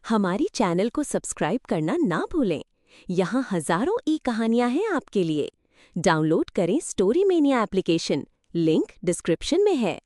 हमारी चैनल को सब्सक्राइब करना ना भूलें। यहाँ हजारों ई कहानियाँ हैं आपके लिए। डाउनलोड करें story mania application, link description में है।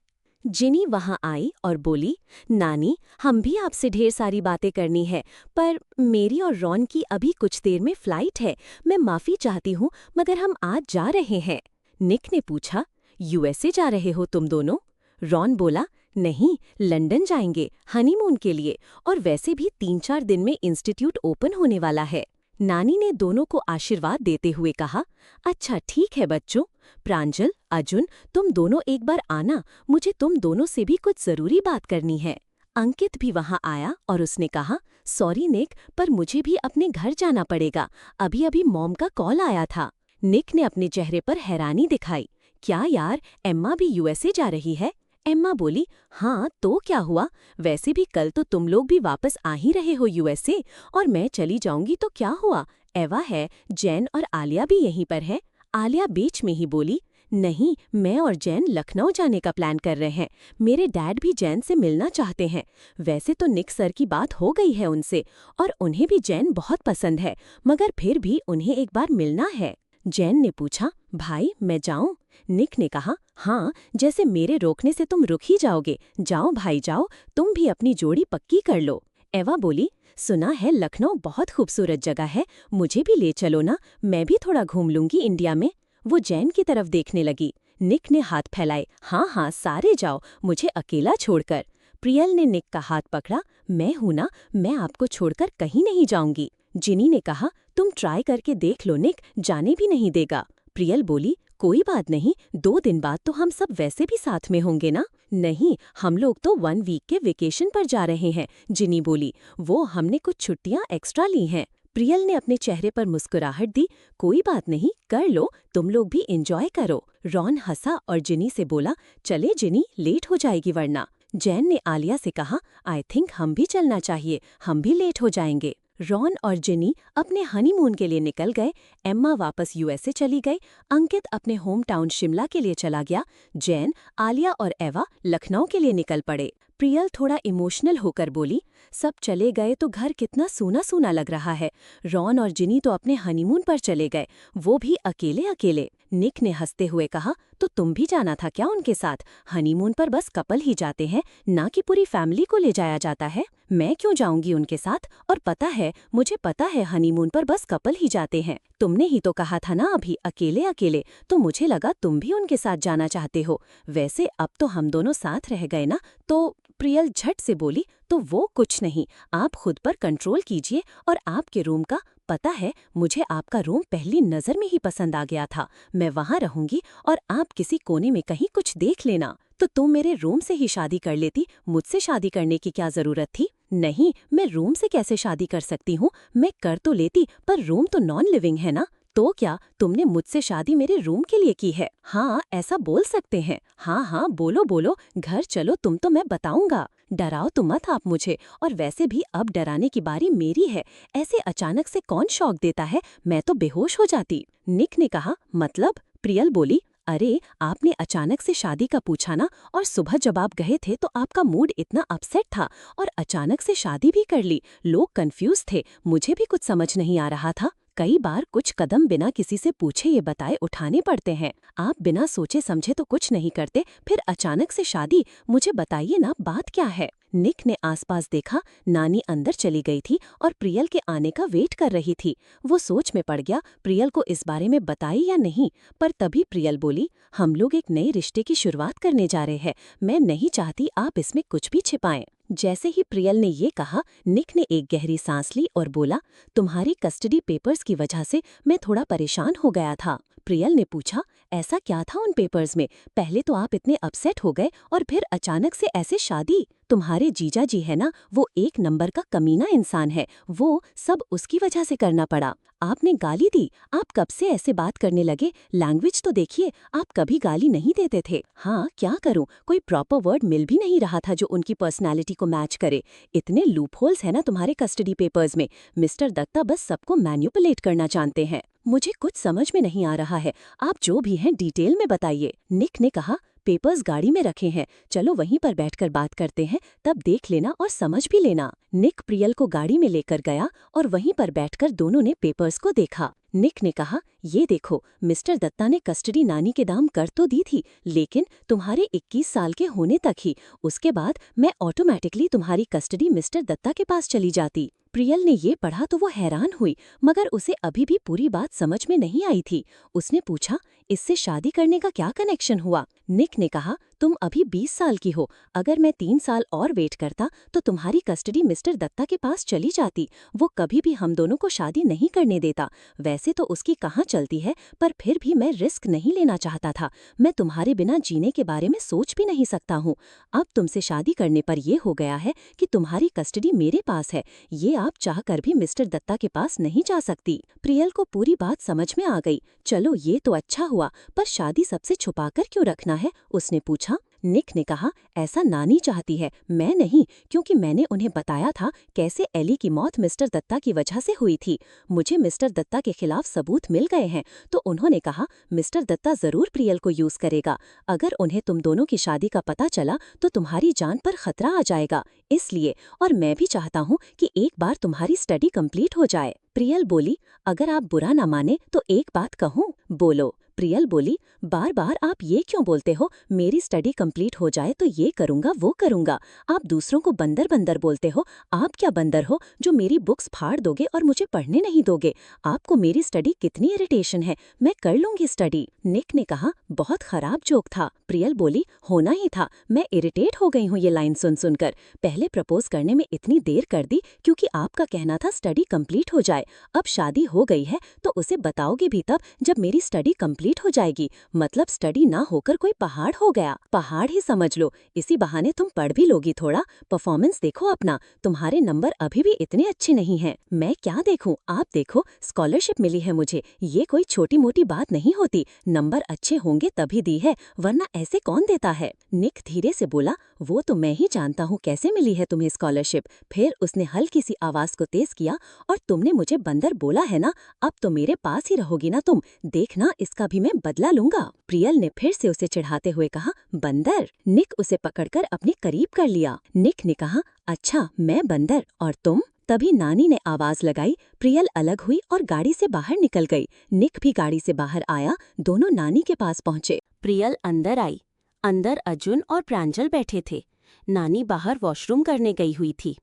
जिनी वहाँ आई और बोली, नानी, हम भी आपसे ढेर सारी बातें करनी है, पर मेरी और रॉन की अभी कुछ देर में फ्लाइट है। मैं माफ़ी चाहती हूँ, मगर हम आज जा रहे हैं। निक ने पूछा, यूएसए जा रहे हो तुम दोनों? रॉन बोला, नहीं, लंदन जाएंगे हनीमून के लिए, और वैसे भी 3-4 दिन में इंस्टीट्यूट ओपन होने वाला है। नानी ने दोनों को आशीर्वाद देते हुए कहा, अच्छा ठीक है बच्चों। प्रांजल, अर्जुन, तुम दोनों एक बार आना, मुझे तुम दोनों से भी कुछ जरूरी बात करनी है। अंकित भी वहां आया और उसने कहा, सॉरी निक, पर मुझे भी अपने घर जाना पड़ेगा। अभी अभी मॉम का कॉल आया था। निक ने अपने चेहरे पर हैरानी दिखाई। क्या यार, एम्मा भी यूएसए जा रही है? एम्मा बोली, हाँ तो क्या हुआ, वैसे भी कल तो तुम लोग भी वापस आ ही रहे हो यूएसए, और मैं चली जाऊंगी तो क्या हुआ, एवा है, जैन और आलिया भी यहीं पर है। आलिया बीच में ही बोली, नहीं, मैं और जैन लखनऊ जाने का प्लान कर रहे हैं। मेरे डैड भी जैन से मिलना चाहते हैं। वैसे तो निक सर की बात हो गई है उनसे, और उन्हें भी जैन बहुत पसंद है, मगर फिर भी उन्हें एक बार मिलना है। जैन ने पूछा, भाई मैं जाऊं? निक ने कहा, हाँ, जैसे मेरे रोकने से तुम रुक ही जाओगे। जाओ भाई जाओ, तुम भी अपनी जोड़ी पक्की कर लो। एवा बोली, सुना है लखनऊ बहुत खूबसूरत जगह है, मुझे भी ले चलो ना, मैं भी थोड़ा घूम लूंगी इंडिया में। वो जैन की तरफ देखने लगी। निक ने हाथ फैलाए, हाँ हाँ सारे जाओ, मुझे अकेला छोड़कर। प्रियल ने निक का हाथ पकड़ा, मैं हूं ना, मैं आपको छोड़कर कहीं नहीं जाऊंगी। जिनी ने कहा, तुम ट्राई करके देख लो निक, जाने भी नहीं देगा। प्रियल बोली, कोई बात नहीं, 2 दिन बाद तो हम सब वैसे भी साथ में होंगे ना। नहीं, हम लोग तो 1 वीक के वेकेशन पर जा रहे हैं, जिनी बोली, वो हमने कुछ छुट्टियां एक्स्ट्रा ली हैं। प्रियल ने अपने चेहरे पर मुस्कुराहट दी, कोई बात नहीं, कर लो, तुम लोग भी एंजॉय करो। रॉन हंसा और जिनी से बोला, चले जिनी, लेट हो जाएगी वरना। जैन ने आलिया से कहा, आई थिंक हम भी चलना चाहिए, हम भी लेट हो जाएंगे। रॉन और जिनी अपने हनीमून के लिए निकल गए। एम्मा वापस यूएसए चली गई। अंकित अपने होम टाउन शिमला के लिए चला गया। जैन, आलिया और एवा लखनऊ के लिए निकल पड़े। प्रियल थोड़ा इमोशनल होकर बोली, सब चले गए तो घर कितना सूना सूना लग रहा है। रॉन और जिनी तो अपने हनीमून पर चले गए, वो भी अकेले अकेले। निक ने हंसते हुए कहा, तो तुम भी जाना था क्या उनके साथ? हनीमून पर बस कपल ही जाते हैं, ना कि पूरी फैमिली को ले जाया जाता है। मैं क्यों जाऊंगी उनके साथ? और पता है, मुझे पता है हनीमून पर बस कपल ही जाते हैं। तुमने ही तो कहा था ना अभी अकेले अकेले, तो मुझे लगा तुम भी उनके साथ जाना चाहते हो। वैसे अब तो हम दोनों साथ रह गए ना, तो प्रियल झट से बोली, तो वो कुछ नहीं, आप खुद पर कंट्रोल कीजिए। और आपके रूम का, पता है, मुझे आपका रूम पहली नजर में ही पसंद आ गया था। मैं वहां रहूंगी और आप किसी कोने में कहीं कुछ देख लेना। तो तुम मेरे रूम से ही शादी कर लेती, मुझसे शादी करने की क्या जरूरत थी? नहीं, मैं रूम से कैसे शादी कर सकती हूँ? मैं कर तो लेती, पर रूम तो नॉन लिविंग है ना। तो क्या तुमने मुझसे शादी मेरे रूम के लिए की है? हाँ, ऐसा बोल सकते हैं। हाँ हाँ, बोलो बोलो, घर चलो, तुम तो मैं बताऊंगा। डराओ तो मत आप मुझे, और वैसे भी अब डराने की बारी मेरी है। ऐसे अचानक से कौन शौक देता है, मैं तो बेहोश हो जाती। निक ने कहा, मतलब? प्रियल बोली, अरे आपने अचानक से शादी का पूछा ना, और सुबह जब आप गए थे तो आपका मूड इतना अपसेट था, और अचानक से शादी भी कर ली। लोग कंफ्यूज थे, मुझे भी कुछ समझ नहीं आ रहा था। कई बार कुछ कदम बिना किसी से पूछे ये बताए उठाने पड़ते हैं। आप बिना सोचे समझे तो कुछ नहीं करते, फिर अचानक से शादी। मुझे बताइए ना, बात क्या है? निक ने आसपास देखा। नानी अंदर चली गई थी और प्रियल के आने का वेट कर रही थी। वो सोच में पड़ गया, प्रियल को इस बारे में बताई या नहीं। पर तभी प्रियल बोली, हम लोग एक नए रिश्ते की शुरुआत करने जा रहे हैं, मैं नहीं चाहती आप इसमें कुछ भी छिपाएं। जैसे ही प्रियल ने ये कहा, निक ने एक गहरी सांस ली और बोला, तुम्हारी कस्टडी पेपर्स की वजह से मैं थोड़ा परेशान हो गया था। प्रियल ने पूछा, ऐसा क्या था उन पेपर्स में? पहले तो आप इतने अपसेट हो गए, और फिर अचानक से ऐसे शादी। तुम्हारे जीजा जी है ना, वो एक नंबर का कमीना इंसान है, वो सब उसकी वजह से करना पड़ा। आपने गाली दी, आप कब से ऐसे बात करने लगे? लैंग्वेज तो देखिए, आप कभी गाली नहीं देते थे। हाँ, क्या करूं, कोई प्रॉपर वर्ड मिल भी नहीं रहा था जो उनकी पर्सनालिटी को मैच करे। इतने लूपहोल्स है ना तुम्हारे कस्टडी पेपर्स में। मिस्टर दत्ता बस सबको मैन्युपुलेट करना जानते हैं। मुझे कुछ समझ में नहीं आ रहा है, आप जो भी हैं डिटेल में बताइए। निक ने कहा, पेपर्स गाड़ी में रखे हैं, चलो वहीं पर बैठकर बात करते हैं, तब देख लेना और समझ भी लेना। निक प्रियल को गाड़ी में लेकर गया और वहीं पर बैठकर दोनों ने पेपर्स को देखा। निक ने कहा, ये देखो, मिस्टर दत्ता ने कस्टडी नानी के दाम कर तो दी थी, लेकिन तुम्हारे 21 साल के होने तक ही। उसके बाद मैं ऑटोमेटिकली तुम्हारी कस्टडी मिस्टर दत्ता के पास चली जाती। प्रियल ने ये पढ़ा तो वो हैरान हुई, मगर उसे अभी भी पूरी बात समझ में नहीं आई थी। उसने पूछा, इससे शादी करने का क्या कनेक्शन हुआ? निक ने कहा, तुम अभी 20 साल की हो, अगर मैं 3 साल और वेट करता तो तुम्हारी कस्टडी मिस्टर दत्ता के पास चली जाती। वो कभी भी हम दोनों को शादी नहीं करने देता। वैसे तो उसकी कहाँ चलती है, पर फिर भी मैं रिस्क नहीं लेना चाहता था। मैं तुम्हारे बिना जीने के बारे में सोच भी नहीं सकता हूँ। अब तुमसे शादी करने पर यह हो गया है कि तुम्हारी कस्टडी मेरे पास है, ये आप चाहकर भी मिस्टर दत्ता के पास नहीं जा सकती। प्रियल को पूरी बात समझ में आ गई। चलो ये तो अच्छा हुआ, पर शादी सबसे छुपाकर क्यों रखना है? उसने पूछा। निक ने कहा, ऐसा नानी चाहती है, मैं नहीं, क्योंकि मैंने उन्हें बताया था कैसे एली की मौत मिस्टर दत्ता की वजह से हुई थी। मुझे मिस्टर दत्ता के खिलाफ सबूत मिल गए हैं, तो उन्होंने कहा मिस्टर दत्ता जरूर प्रियल को यूज करेगा। अगर उन्हें तुम दोनों की शादी का पता चला तो तुम्हारी जान पर खतरा आ जाएगा, इसलिए। और मैं भी चाहता हूँ कि एक बार तुम्हारी स्टडी कंप्लीट हो जाए। प्रियल बोली, अगर आप बुरा ना माने तो एक बात कहूँ? बोलो। प्रियल बोली, बार बार आप ये क्यों बोलते हो? मेरी स्टडी कंप्लीट हो जाए तो ये करूँगा वो करूँगा। आप दूसरों को बंदर बंदर बोलते हो। आप क्या बंदर हो जो मेरी बुक्स फाड़ दोगे और मुझे पढ़ने नहीं दोगे? आपको मेरी स्टडी कितनी इरिटेशन है, मैं कर लूँगी स्टडी। निक ने कहा, बहुत खराब जोक था। प्रियल बोली, होना ही था, मैं इरिटेट हो गई हूँ ये लाइन सुन सुनकर। पहले प्रपोज करने में इतनी देर कर दी क्योंकि आपका कहना था स्टडी कंप्लीट हो जाए। अब शादी हो गई है तो उसे बताओगे भी तब जब मेरी स्टडी कंप्लीट हो जाएगी। मतलब स्टडी ना होकर कोई पहाड़ हो गया। पहाड़ ही समझ लो, इसी बहाने तुम पढ़ भी लोगी थोड़ा। परफॉर्मेंस देखो अपना, तुम्हारे नंबर अभी भी इतने अच्छे नहीं हैं। मैं क्या देखूं, आप देखो, स्कॉलरशिप मिली है मुझे, ये कोई छोटी मोटी बात नहीं होती। नंबर अच्छे होंगे तभी दी है, वरना ऐसे कौन देता है? निक धीरे से बोला, वो तो मैं ही जानता हूँ कैसे मिली है तुम्हें स्कॉलरशिप। फिर उसने हल्की सी आवाज को तेज किया, और तुमने मुझे बंदर बोला है ना, अब तो मेरे पास ही रहोगी ना तुम, देखना इसका भी मैं बदला लूंगा। प्रियल ने फिर से उसे चिढ़ाते हुए कहा, बंदर? निक उसे पकड़कर अपने करीब कर लिया। निक ने कहा, अच्छा मैं बंदर और तुम? तभी नानी ने आवाज लगाई। प्रियल अलग हुई और गाड़ी से बाहर निकल गई। निक भी गाड़ी से बाहर आया। दोनों नानी के पास पहुंचे। प्रियल अंदर आई। अंदर अर्जुन और प्रांजल बैठे थे। नानी बाहर वॉशरूम करने गई हुई थी।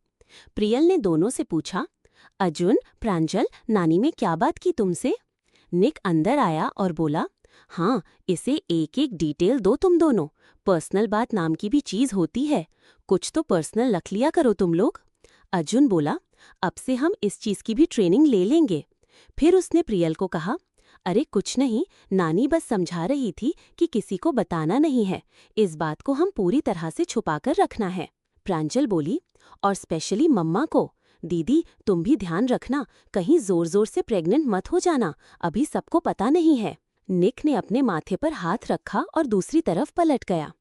प्रियल ने दोनों से पूछा, अर्जुन, प्रांजल, नानी में क्या बात की तुमसे? निक अंदर आया और बोला, हाँ, इसे एक एक डिटेल दो तुम दोनों। पर्सनल बात नाम की भी चीज होती है, कुछ तो पर्सनल रख लिया करो तुम लोग। अर्जुन बोला, अब से हम इस चीज की भी ट्रेनिंग ले लेंगे। फिर उसने प्रियल को कहा, अरे कुछ नहीं, नानी बस समझा रही थी कि किसी को बताना नहीं है, इस बात को हम पूरी तरह से छुपाकर रखना है। प्रांजल बोली, और स्पेशली मम्मा को। दीदी तुम भी ध्यान रखना, कहीं जोर जोर से प्रेग्नेंट मत हो जाना, अभी सबको पता नहीं है। निक ने अपने माथे पर हाथ रखा और दूसरी तरफ पलट गया।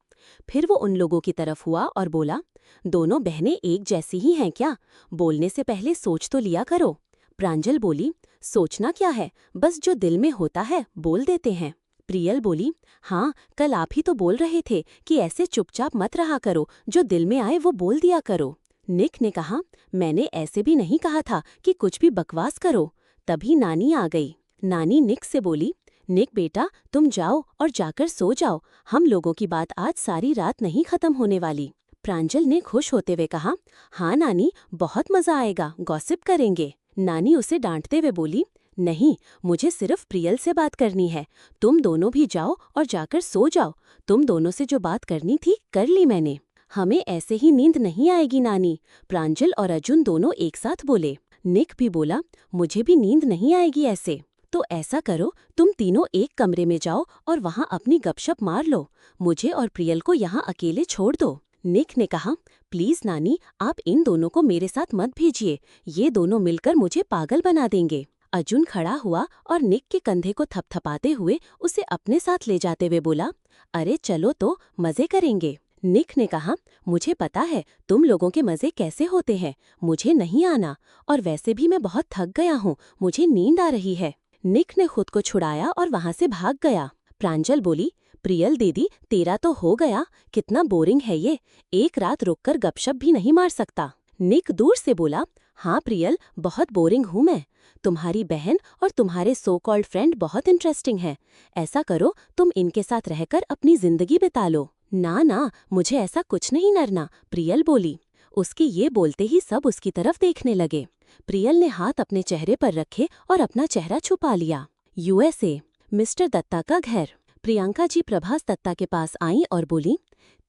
फिर वो उन लोगों की तरफ हुआ और बोला, दोनों बहनें एक जैसी ही हैं क्या? बोलने से पहले सोच तो लिया करो। प्रांजल बोली, सोचना क्या है, बस जो दिल में होता है बोल देते हैं। प्रियल बोली, हाँ, कल आप ही तो बोल रहे थे कि ऐसे चुपचाप मत रहा करो, जो दिल में आए वो बोल दिया करो। निक ने कहा, मैंने ऐसे भी नहीं कहा था कि कुछ भी बकवास करो। तभी नानी आ गई। नानी निक से बोली, निक बेटा, तुम जाओ और जाकर सो जाओ, हम लोगों की बात आज सारी रात नहीं खत्म होने वाली। प्रांजल ने खुश होते हुए कहा, हाँ नानी, बहुत मजा आएगा, गॉसिप करेंगे। नानी उसे डांटते हुए बोली, नहीं, मुझे सिर्फ प्रियल से बात करनी है, तुम दोनों भी जाओ और जाकर सो जाओ। तुम दोनों से जो बात करनी थी कर ली मैंने। हमें ऐसे ही नींद नहीं आएगी नानी, प्रांजल और अर्जुन दोनों एक साथ बोले। निक भी बोला, मुझे भी नींद नहीं आएगी ऐसे। तो ऐसा करो, तुम तीनों एक कमरे में जाओ और वहाँ अपनी गपशप मार लो, मुझे और प्रियल को यहाँ अकेले छोड़ दो। निक ने कहा, प्लीज नानी, आप इन दोनों को मेरे साथ मत भेजिए, ये दोनों मिलकर मुझे पागल बना देंगे। अर्जुन खड़ा हुआ और निक के कंधे को थपथपाते हुए उसे अपने साथ ले जाते हुए बोला, अरे चलो तो, मजे करेंगे। निक ने कहा, मुझे पता है तुम लोगों के मजे कैसे होते हैं, मुझे नहीं आना, और वैसे भी मैं बहुत थक गया हूँ, मुझे नींद आ रही है। निक ने खुद को छुड़ाया और वहाँ से भाग गया। प्रांजल बोली, प्रियल दीदी, तेरा तो हो गया, कितना बोरिंग है ये, एक रात रुककर गपशप भी नहीं मार सकता। निक दूर से बोला, हाँ प्रियल, बहुत बोरिंग हूँ मैं। तुम्हारी बहन और तुम्हारे सो कॉल्ड फ्रेंड बहुत इंटरेस्टिंग है। ऐसा करो, तुम इनके साथ रहकर अपनी जिंदगी बिता लो। ना ना, मुझे ऐसा कुछ नहीं नरना, प्रियल बोली। उसके ये बोलते ही सब उसकी तरफ देखने लगे। प्रियल ने हाथ अपने चेहरे पर रखे और अपना चेहरा छुपा लिया। यूएसए, मिस्टर दत्ता का घर। प्रियंका जी प्रभास दत्ता के पास आईं और बोली,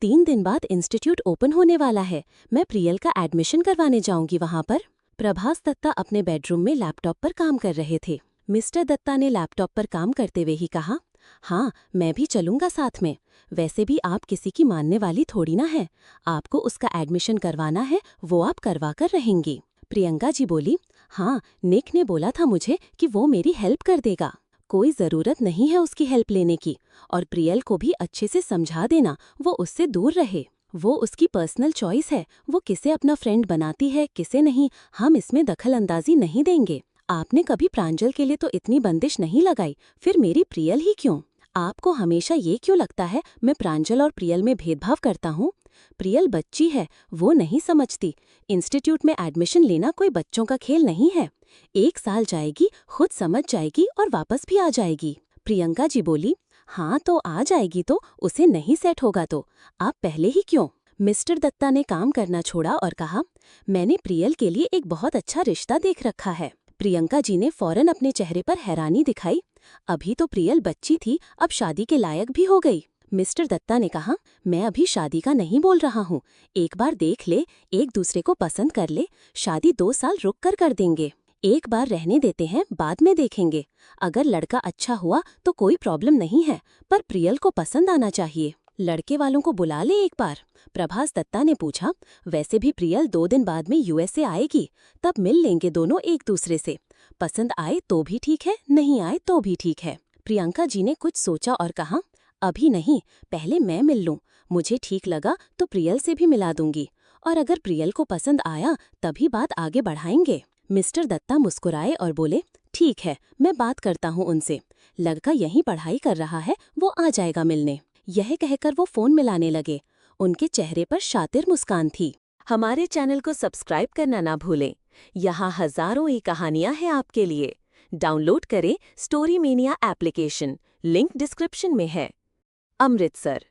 3 दिन बाद इंस्टीट्यूट ओपन होने वाला है, मैं प्रियल का एडमिशन करवाने जाऊंगी वहां पर। प्रभास दत्ता अपने बेडरूम में लैपटॉप पर काम कर रहे थे। मिस्टर दत्ता ने लैपटॉप पर काम करते हुए ही कहा, हाँ मैं भी चलूंगा साथ में। वैसे भी आप किसी की मानने वाली थोड़ी ना है, आपको उसका एडमिशन करवाना है वो आप करवा कर रहेंगी। प्रियंका जी बोली, हाँ निक ने बोला था मुझे कि वो मेरी हेल्प कर देगा। कोई ज़रूरत नहीं है उसकी हेल्प लेने की, और प्रियल को भी अच्छे से समझा देना वो उससे दूर रहे। वो उसकी पर्सनल चॉइस है, वो किसे अपना फ्रेंड बनाती है किसे नहीं, हम इसमें दखल अंदाजी नहीं देंगे। आपने कभी प्रांजल के लिए तो इतनी बंदिश नहीं लगाई, फिर मेरी प्रियल ही क्यों? आपको हमेशा ये क्यों लगता है मैं प्रांजल और प्रियल में भेदभाव करता हूँ? प्रियल बच्ची है, वो नहीं समझती। इंस्टीट्यूट में एडमिशन लेना कोई बच्चों का खेल नहीं है। 1 साल जाएगी, खुद समझ जाएगी और वापस भी आ जाएगी। प्रियंका जी बोली, हाँ तो आ जाएगी, तो उसे नहीं सेट होगा तो आप पहले ही क्यों? मिस्टर दत्ता ने काम करना छोड़ा और कहा, मैंने प्रियल के लिए एक बहुत अच्छा रिश्ता देख रखा है। प्रियंका जी ने फौरन अपने चेहरे पर हैरानी दिखाई। अभी तो प्रियल बच्ची थी, अब शादी के लायक भी हो गई। मिस्टर दत्ता ने कहा, मैं अभी शादी का नहीं बोल रहा हूँ, एक बार देख ले, एक दूसरे को पसंद कर ले, शादी 2 साल रुक कर देंगे। एक बार रहने देते हैं, बाद में देखेंगे। अगर लड़का अच्छा हुआ तो कोई प्रॉब्लम नहीं है, पर प्रियल को पसंद आना चाहिए। लड़के वालों को बुला ले एक बार। प्रभास दत्ता ने पूछा, वैसे भी प्रियल 2 दिन बाद में यूएसए आएगी, तब मिल लेंगे दोनों एक दूसरे से। पसंद आए तो भी ठीक है, नहीं आए तो भी ठीक है। प्रियंका जी ने कुछ सोचा और कहा, अभी नहीं, पहले मैं मिल लूं, मुझे ठीक लगा तो प्रियल से भी मिला दूंगी, और अगर प्रियल को पसंद आया तभी बात आगे बढ़ाएंगे। मिस्टर दत्ता मुस्कुराए और बोले, ठीक है, मैं बात करता हूँ उनसे। लड़का यहीं पढ़ाई कर रहा है, वो आ जाएगा मिलने। यह कहकर वो फोन मिलाने लगे। उनके चेहरे पर शातिर मुस्कान थी। हमारे चैनल को सब्सक्राइब करना ना भूलें। यहाँ हजारों ही कहानियाँ हैं आपके लिए। डाउनलोड करें story mania application, link description में है। अमृतसर,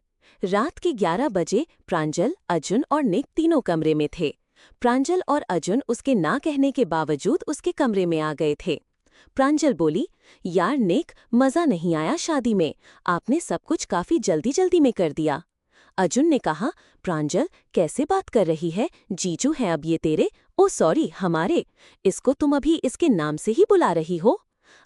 रात के 11 बजे प्रांजल, अर्जुन और निक तीनों कमरे में थे। प्रांजल और अर्जुन उसके ना कहने के बावजूद उसके कमरे में आ गए थे। प्रांजल बोली, यार निक, मजा नहीं आया शादी में, आपने सब कुछ काफी जल्दी जल्दी में कर दिया। अर्जुन ने कहा, प्रांजल कैसे बात कर रही है, जीजू हैं अब ये तेरे, ओ सॉरी हमारे, इसको तुम अभी इसके नाम से ही बुला रही हो।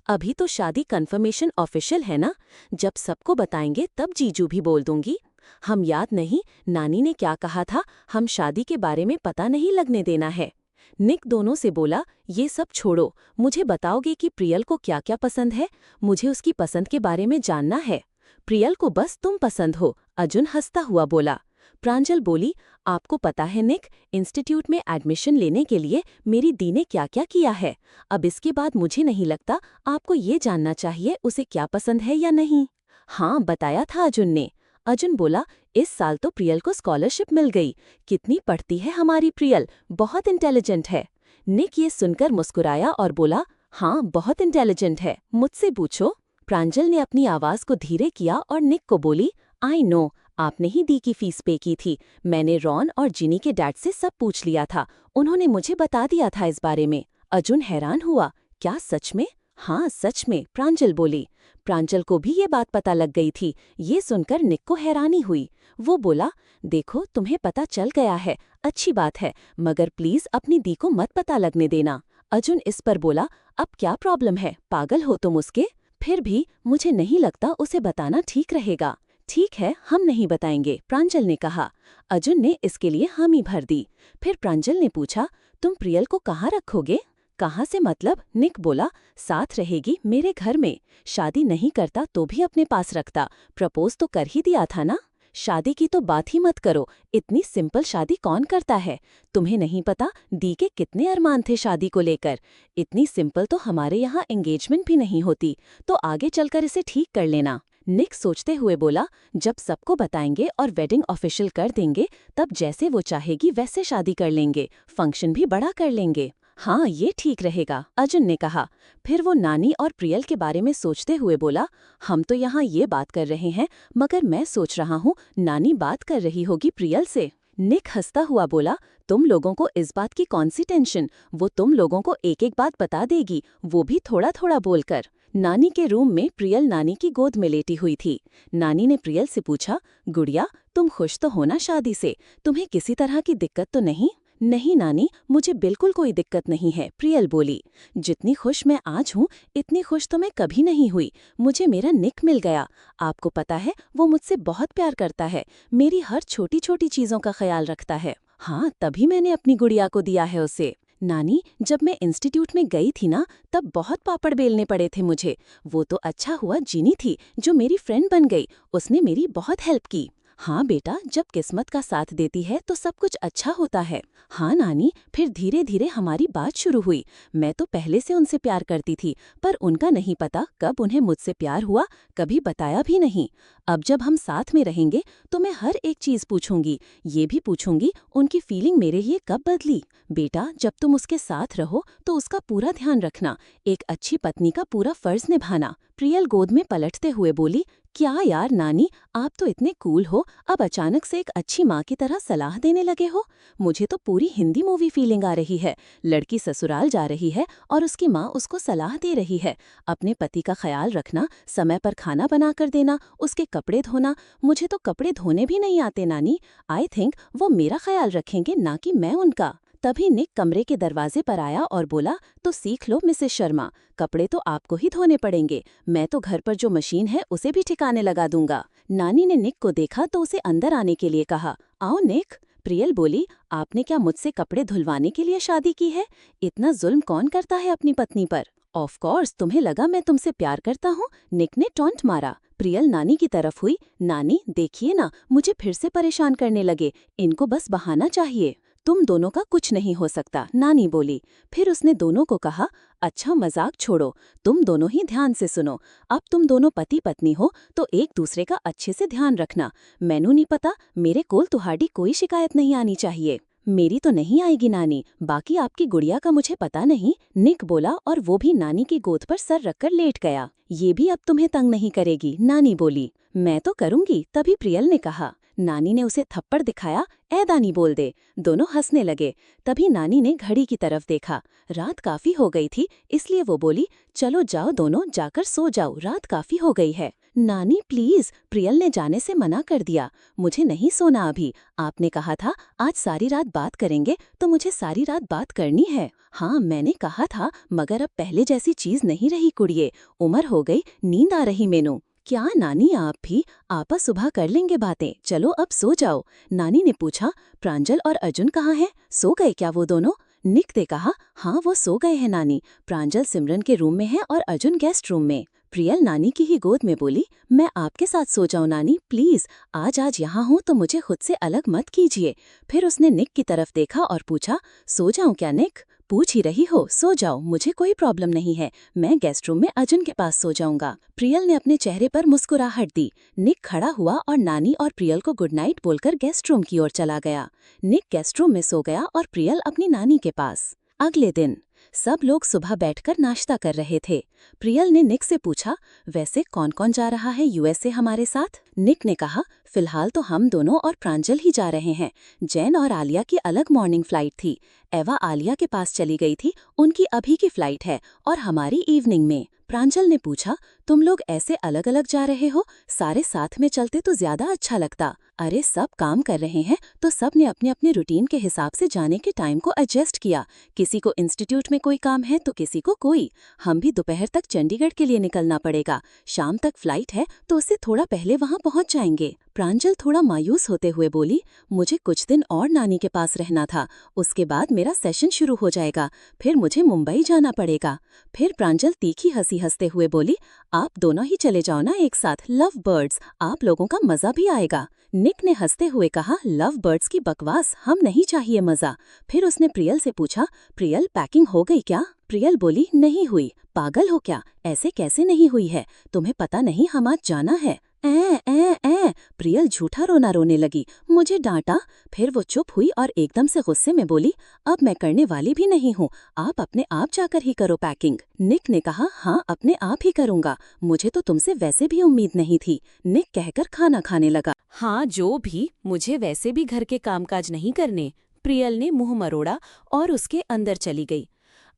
अभी तो शादी कन्फर्मेशन ऑफिशियल है ना, जब सबको बताएंगे तब जीजू भी बोल दूंगी। हम याद नहीं नानी ने क्या कहा था, हम शादी के बारे में पता नहीं लगने देना है। निक दोनों से बोला, ये सब छोड़ो, मुझे बताओगे कि प्रियल को क्या क्या पसंद है, मुझे उसकी पसंद के बारे में जानना है। प्रियल को बस तुम पसंद हो, अर्जुन हंसता हुआ बोला। प्रांजल बोली, आपको पता है निक, इंस्टीट्यूट में एडमिशन लेने के लिए मेरी दी ने क्या क्या किया है। अब इसके बाद मुझे नहीं लगता आपको ये जानना चाहिए उसे क्या पसंद है या नहीं। हाँ बताया था अर्जुन ने। अर्जुन बोला, इस साल तो प्रियल को स्कॉलरशिप मिल गई। कितनी पढ़ती है हमारी प्रियल, बहुत इंटेलिजेंट है। निक ये सुनकर मुस्कुराया और बोला, हाँ बहुत इंटेलिजेंट है, मुझसे पूछो। प्रांजल ने अपनी आवाज को धीरे किया और निक को बोली, आई नो, आपने ही दी की फीस पे की थी, मैंने रॉन और जिनी के डैड से सब पूछ लिया था, उन्होंने मुझे बता दिया था इस बारे में। अर्जुन हैरान हुआ, क्या सच में? हाँ सच में, प्रांजल बोली। प्रांजल को भी ये बात पता लग गई थी। ये सुनकर निक को हैरानी हुई। वो बोला, देखो तुम्हें पता चल गया है, अच्छी बात है, मगर प्लीज अपनी दी को मत पता लगने देना। अर्जुन इस पर बोला, अब क्या प्रॉब्लम है, पागल हो तुम उसके? फिर भी मुझे नहीं लगता उसे बताना ठीक रहेगा। ठीक है, हम नहीं बताएंगे, प्रांजल ने कहा। अर्जुन ने इसके लिए हामी भर दी। फिर प्रांजल ने पूछा, तुम प्रियल को कहाँ रखोगे? कहाँ से मतलब? निक बोला, साथ रहेगी मेरे घर में। शादी नहीं करता तो भी अपने पास रखता, प्रपोज तो कर ही दिया था ना। शादी की तो बात ही मत करो, इतनी सिंपल शादी कौन करता है? तुम्हें नहीं पता दी के कितने अरमान थे शादी को लेकर। इतनी सिंपल तो हमारे यहाँ एंगेजमेंट भी नहीं होती, तो आगे चलकर इसे ठीक कर लेना। निक सोचते हुए बोला, जब सबको बताएंगे और वेडिंग ऑफिशियल कर देंगे तब जैसे वो चाहेगी वैसे शादी कर लेंगे, फंक्शन भी बड़ा कर लेंगे। हाँ, ये ठीक रहेगा, अर्जुन ने कहा। फिर वो नानी और प्रियल के बारे में सोचते हुए बोला, हम तो यहाँ ये बात कर रहे हैं, मगर मैं सोच रहा हूँ नानी बात कर रही होगी प्रियल से। निक हंसता हुआ बोला, तुम लोगों को इस बात की कौन सी टेंशन, वो तुम लोगों को एक एक बात बता देगी, वो भी थोड़ा थोड़ा बोलकर। नानी के रूम में प्रियल नानी की गोद में लेटी हुई थी। नानी ने प्रियल से पूछा, गुड़िया तुम खुश तो हो ना शादी से, तुम्हें किसी तरह की दिक्कत तो नहीं? नहीं नानी, मुझे बिल्कुल कोई दिक्कत नहीं है, प्रियल बोली। जितनी खुश मैं आज हूँ इतनी खुश तो मैं कभी नहीं हुई। मुझे मेरा निक मिल गया। आपको पता है वो मुझसे बहुत प्यार करता है, मेरी हर छोटी छोटी चीज़ों का ख्याल रखता है। हाँ, तभी मैंने अपनी गुड़िया को दिया है उसे। नानी, जब मैं इंस्टीट्यूट में गई थी ना तब बहुत पापड़ बेलने पड़े थे मुझे। वो तो अच्छा हुआ जिनी थी जो मेरी फ्रेंड बन गई, उसने मेरी बहुत हेल्प की। हाँ बेटा, जब किस्मत का साथ देती है तो सब कुछ अच्छा होता है। हाँ नानी, फिर धीरे धीरे हमारी बात शुरू हुई। मैं तो पहले से उनसे प्यार करती थी, पर उनका नहीं पता कब उन्हें मुझसे प्यार हुआ, कभी बताया भी नहीं। अब जब हम साथ में रहेंगे तो मैं हर एक चीज़ पूछूंगी, ये भी पूछूंगी उनकी फीलिंग मेरे लिए कब बदली। बेटा, जब तुम उसके साथ रहो तो उसका पूरा ध्यान रखना, एक अच्छी पत्नी का पूरा फर्ज निभाना। प्रियल गोद में पलटते हुए बोली, क्या यार नानी, आप तो इतने कूल हो, अब अचानक से एक अच्छी माँ की तरह सलाह देने लगे हो। मुझे तो पूरी हिंदी मूवी फीलिंग आ रही है। लड़की ससुराल जा रही है और उसकी माँ उसको सलाह दे रही है, अपने पति का ख्याल रखना, समय पर खाना बना कर देना, उसके कपड़े धोना। मुझे तो कपड़े धोने भी नहीं आते नानी। आई थिंक वो मेरा ख्याल रखेंगे, ना कि मैं उनका। तभी निक कमरे के दरवाजे पर आया और बोला, तो सीख लो मिसेस शर्मा, कपड़े तो आपको ही धोने पड़ेंगे। मैं तो घर पर जो मशीन है उसे भी ठिकाने लगा दूंगा। नानी ने निक को देखा तो उसे अंदर आने के लिए कहा, आओ निक। प्रियल बोली, आपने क्या मुझसे कपड़े धुलवाने के लिए शादी की है? इतना जुल्म कौन करता है अपनी पत्नी पर? ऑफ कोर्स, तुम्हें लगा मैं तुमसे प्यार करता हूँ, निक ने टॉन्ट मारा। प्रियल नानी की तरफ हुई, नानी देखिए ना, मुझे फिर से परेशान करने लगे, इनको बस बहाना चाहिए। तुम दोनों का कुछ नहीं हो सकता, नानी बोली। फिर उसने दोनों को कहा, अच्छा मजाक छोड़ो, तुम दोनों ही ध्यान से सुनो। अब तुम दोनों पति पत्नी हो तो एक दूसरे का अच्छे से ध्यान रखना। मैनू नहीं पता, मेरे कोल तुहाडी कोई शिकायत नहीं आनी चाहिए। मेरी तो नहीं आएगी नानी, बाकी आपकी गुड़िया का मुझे पता नहीं, निक बोला और वो भी नानी की गोद पर सर रखकर लेट गया। ये भी अब तुम्हें तंग नहीं करेगी, नानी बोली। मैं तो करूंगी, तभी प्रियल ने कहा। नानी ने उसे थप्पड़ दिखाया, ए दानी बोल दे। दोनों हंसने लगे। तभी नानी ने घड़ी की तरफ देखा, रात काफी हो गई थी, इसलिए वो बोली, चलो जाओ दोनों, जाकर सो जाओ, रात काफी हो गई है। नानी प्लीज, प्रियल ने जाने से मना कर दिया। मुझे नहीं सोना अभी, आपने कहा था आज सारी रात बात करेंगे, तो मुझे सारी रात बात करनी है। हाँ मैंने कहा था, मगर अब पहले जैसी चीज नहीं रही कुड़िए, उम्र हो गई, नींद आ रही मेनू। क्या नानी आप भी? आपस सुबह कर लेंगे बातें, चलो अब सो जाओ। नानी ने पूछा, प्रांजल और अर्जुन कहाँ हैं? सो गए क्या वो दोनों? निक ने कहा, हाँ वो सो गए हैं नानी, प्रांजल सिमरन के रूम में है और अर्जुन गेस्ट रूम में। प्रियल नानी की ही गोद में बोली, मैं आपके साथ सो जाऊं नानी प्लीज, आज यहाँ हूँ तो मुझे खुद से अलग मत कीजिए। फिर उसने निक की तरफ देखा और पूछा, सो जाऊं क्या निक? पूछ ही रही हो, सो जाओ, मुझे कोई प्रॉब्लम नहीं है, मैं गेस्ट रूम में अर्जुन के पास सो जाऊंगा। प्रियल ने अपने चेहरे पर मुस्कुराहट दी। निक खड़ा हुआ और नानी और प्रियल को गुड नाइट बोलकर गेस्ट रूम की ओर चला गया। निक गेस्ट रूम में सो गया और प्रियल अपनी नानी के पास। अगले दिन सब लोग सुबह बैठकर नाश्ता कर रहे थे। प्रियल ने निक से पूछा, वैसे कौन कौन जा रहा है यूएस से हमारे साथ? निक ने कहा, फिलहाल तो हम दोनों और प्रांजल ही जा रहे हैं। जैन और आलिया की अलग मॉर्निंग फ्लाइट थी। एवा आलिया के पास चली गई थी, उनकी अभी की फ्लाइट है, और हमारी इवनिंग में। प्रांजल ने पूछा, तुम लोग ऐसे अलग अलग जा रहे हो? सारे साथ में चलते तो ज्यादा अच्छा लगता। अरे सब काम कर रहे हैं तो सब ने अपने अपने रूटीन के हिसाब से जाने के टाइम को एडजस्ट किया। किसी को इंस्टीट्यूट में कोई काम है तो किसी को कोई। हम भी दोपहर तक चंडीगढ़ के लिए निकलना पड़ेगा, शाम तक फ्लाइट है तो उससे थोड़ा पहले वहाँ पहुँच जाएंगे। प्रांजल थोड़ा मायूस होते हुए बोली, मुझे कुछ दिन और नानी के पास रहना था, उसके बाद मेरा सेशन शुरू हो जाएगा, फिर मुझे मुंबई जाना पड़ेगा। फिर प्रांजल तीखी हंसी हंसते हुए बोली, आप दोनों ही चले जाओ ना एक साथ, लव बर्ड्स, आप लोगों का मजा भी आएगा। निक ने हंसते हुए कहा, लव बर्ड्स की बकवास, हम नहीं चाहिए मजा। फिर उसने प्रियल से पूछा, प्रियल पैकिंग हो गई क्या? प्रियल बोली, नहीं हुई, पागल हो क्या, ऐसे कैसे नहीं हुई है, तुम्हें पता नहीं हम आज जाना है। ए प्रियल झूठा रोना रोने लगी। मुझे डांटा। फिर वो चुप हुई और एकदम से गुस्से में बोली, अब मैं करने वाली भी नहीं हूँ, आप अपने आप जाकर ही करो पैकिंग। निक ने कहा, हाँ अपने आप ही करूँगा, मुझे तो तुमसे वैसे भी उम्मीद नहीं थी। निक कहकर खाना खाने लगा। हाँ जो भी, मुझे वैसे भी घर के कामकाज नहीं करने। प्रियल ने मुंह मरोड़ा और उसके अंदर चली गई।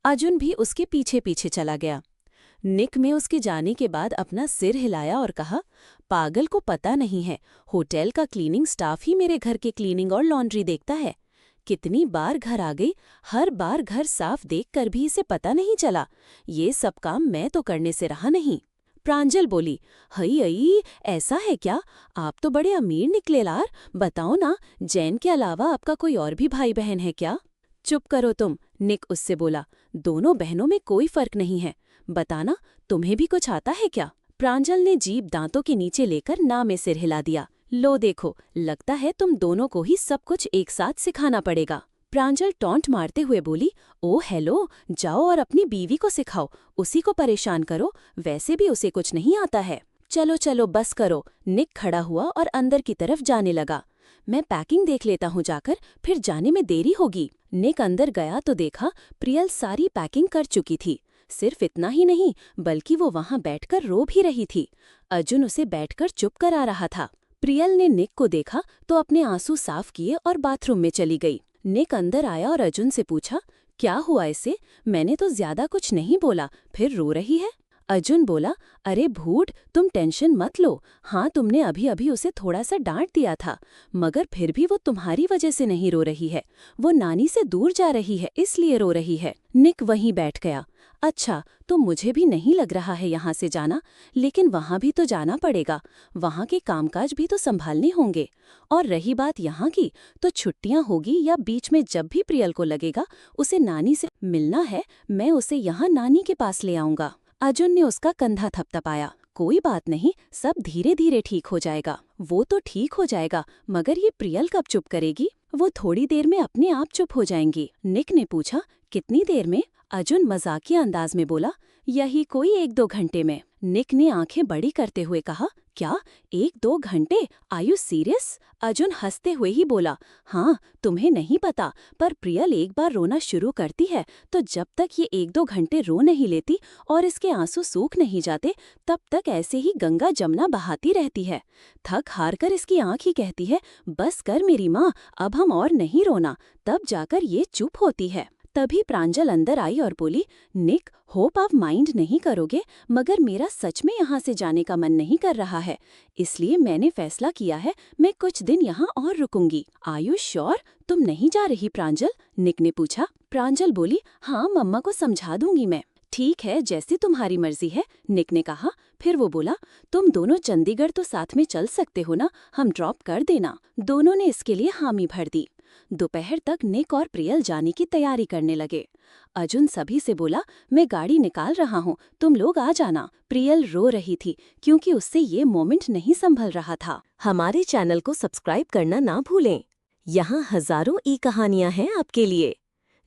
अर्जुन भी उसके पीछे पीछे चला गया। निक में उसके जाने के बाद अपना सिर हिलाया और कहा, पागल को पता नहीं है, होटल का क्लीनिंग स्टाफ ही मेरे घर के क्लीनिंग और लॉन्ड्री देखता है। कितनी बार घर आ गई, हर बार घर साफ देखकर भी इसे पता नहीं चला। ये सब काम मैं तो करने से रहा नहीं। प्रांजल बोली, हई अई, ऐसा है क्या? आप तो बड़े अमीर निकले लार। बताओ ना, जैन के अलावा आपका कोई और भी भाई बहन है क्या? चुप करो तुम, निक उससे बोला। दोनों बहनों में कोई फर्क नहीं है। बताना, तुम्हें भी कुछ आता है क्या? प्रांजल ने जीभ दांतों के नीचे लेकर ना में सिर हिला दिया। लो देखो, लगता है तुम दोनों को ही सब कुछ एक साथ सिखाना पड़ेगा। प्रांजल टॉन्ट मारते हुए बोली, ओ हेलो, जाओ और अपनी बीवी को सिखाओ, उसी को परेशान करो, वैसे भी उसे कुछ नहीं आता है। चलो चलो बस करो। निक खड़ा हुआ और अंदर की तरफ जाने लगा। मैं पैकिंग देख लेता हूँ जाकर, फिर जाने में देरी होगी। निक अंदर गया तो देखा प्रियल सारी पैकिंग कर चुकी थी। सिर्फ इतना ही नहीं, बल्कि वो वहां बैठकर रो भी रही थी। अर्जुन उसे बैठकर चुप करा रहा था। प्रियल ने निक को देखा तो अपने आंसू साफ किए और बाथरूम में चली गई। निक अंदर आया और अर्जुन से पूछा, क्या हुआ इसे? मैंने तो ज्यादा कुछ नहीं बोला, फिर रो रही है। अर्जुन बोला, अरे भूट, तुम टेंशन मत लो। हाँ, तुमने अभी अभी उसे थोड़ा सा डांट दिया था, मगर फिर भी वो तुम्हारी वजह से नहीं रो रही है। वो नानी से दूर जा रही है, इसलिए रो रही है। निक वहीं बैठ गया। अच्छा, तो मुझे भी नहीं लग रहा है यहाँ से जाना, लेकिन वहाँ भी तो जाना पड़ेगा। वहाँ के कामकाज भी तो संभालने होंगे। और रही बात यहाँ की, तो छुट्टियाँ होगी या बीच में जब भी प्रियल को लगेगा उसे नानी से मिलना है, मैं उसे यहाँ नानी के पास ले आऊँगा। अर्जुन ने उसका कंधा थपथपाया। कोई बात नहीं, सब धीरे धीरे ठीक हो जाएगा। वो तो ठीक हो जाएगा, मगर ये प्रियल कब चुप करेगी? वो थोड़ी देर में अपने आप चुप हो जाएंगी। निक ने पूछा, कितनी देर में? अर्जुन मजाकिया अंदाज में बोला, यही कोई 1-2 घंटे में। निक ने आंखें बड़ी करते हुए कहा, क्या 1-2 घंटे? Are you serious? अर्जुन हंसते हुए ही बोला, हाँ, तुम्हें नहीं पता, पर प्रियल एक बार रोना शुरू करती है तो जब तक ये 1-2 घंटे रो नहीं लेती और इसके आंसू सूख नहीं जाते, तब तक ऐसे ही गंगा जमुना बहाती रहती है। थक हार कर इसकी आंख ही कहती है, बस कर मेरी माँ, अब हम और नहीं रोना, तब जाकर ये चुप होती है। तभी प्रांजल अंदर आई और बोली, निक, होप आप माइंड नहीं करोगे, मगर मेरा सच में यहाँ से जाने का मन नहीं कर रहा है, इसलिए मैंने फैसला किया है मैं कुछ दिन यहाँ और रुकूंगी। Are you sure? तुम नहीं जा रही प्रांजल? निक ने पूछा। प्रांजल बोली, हाँ, मम्मा को समझा दूंगी मैं। ठीक है, जैसी तुम्हारी मर्जी है, निक ने कहा। फिर वो बोला, तुम दोनों चंडीगढ़ तो साथ में चल सकते हो ना, हम ड्रॉप कर देना। दोनों ने इसके लिए हामी भर दी। दोपहर तक निक और प्रियल जाने की तैयारी करने लगे। अर्जुन सभी से बोला, मैं गाड़ी निकाल रहा हूँ, तुम लोग आ जाना। प्रियल रो रही थी क्योंकि उससे ये मोमेंट नहीं संभल रहा था। हमारे चैनल को सब्सक्राइब करना ना भूलें। यहाँ हजारों ई कहानियाँ हैं आपके लिए।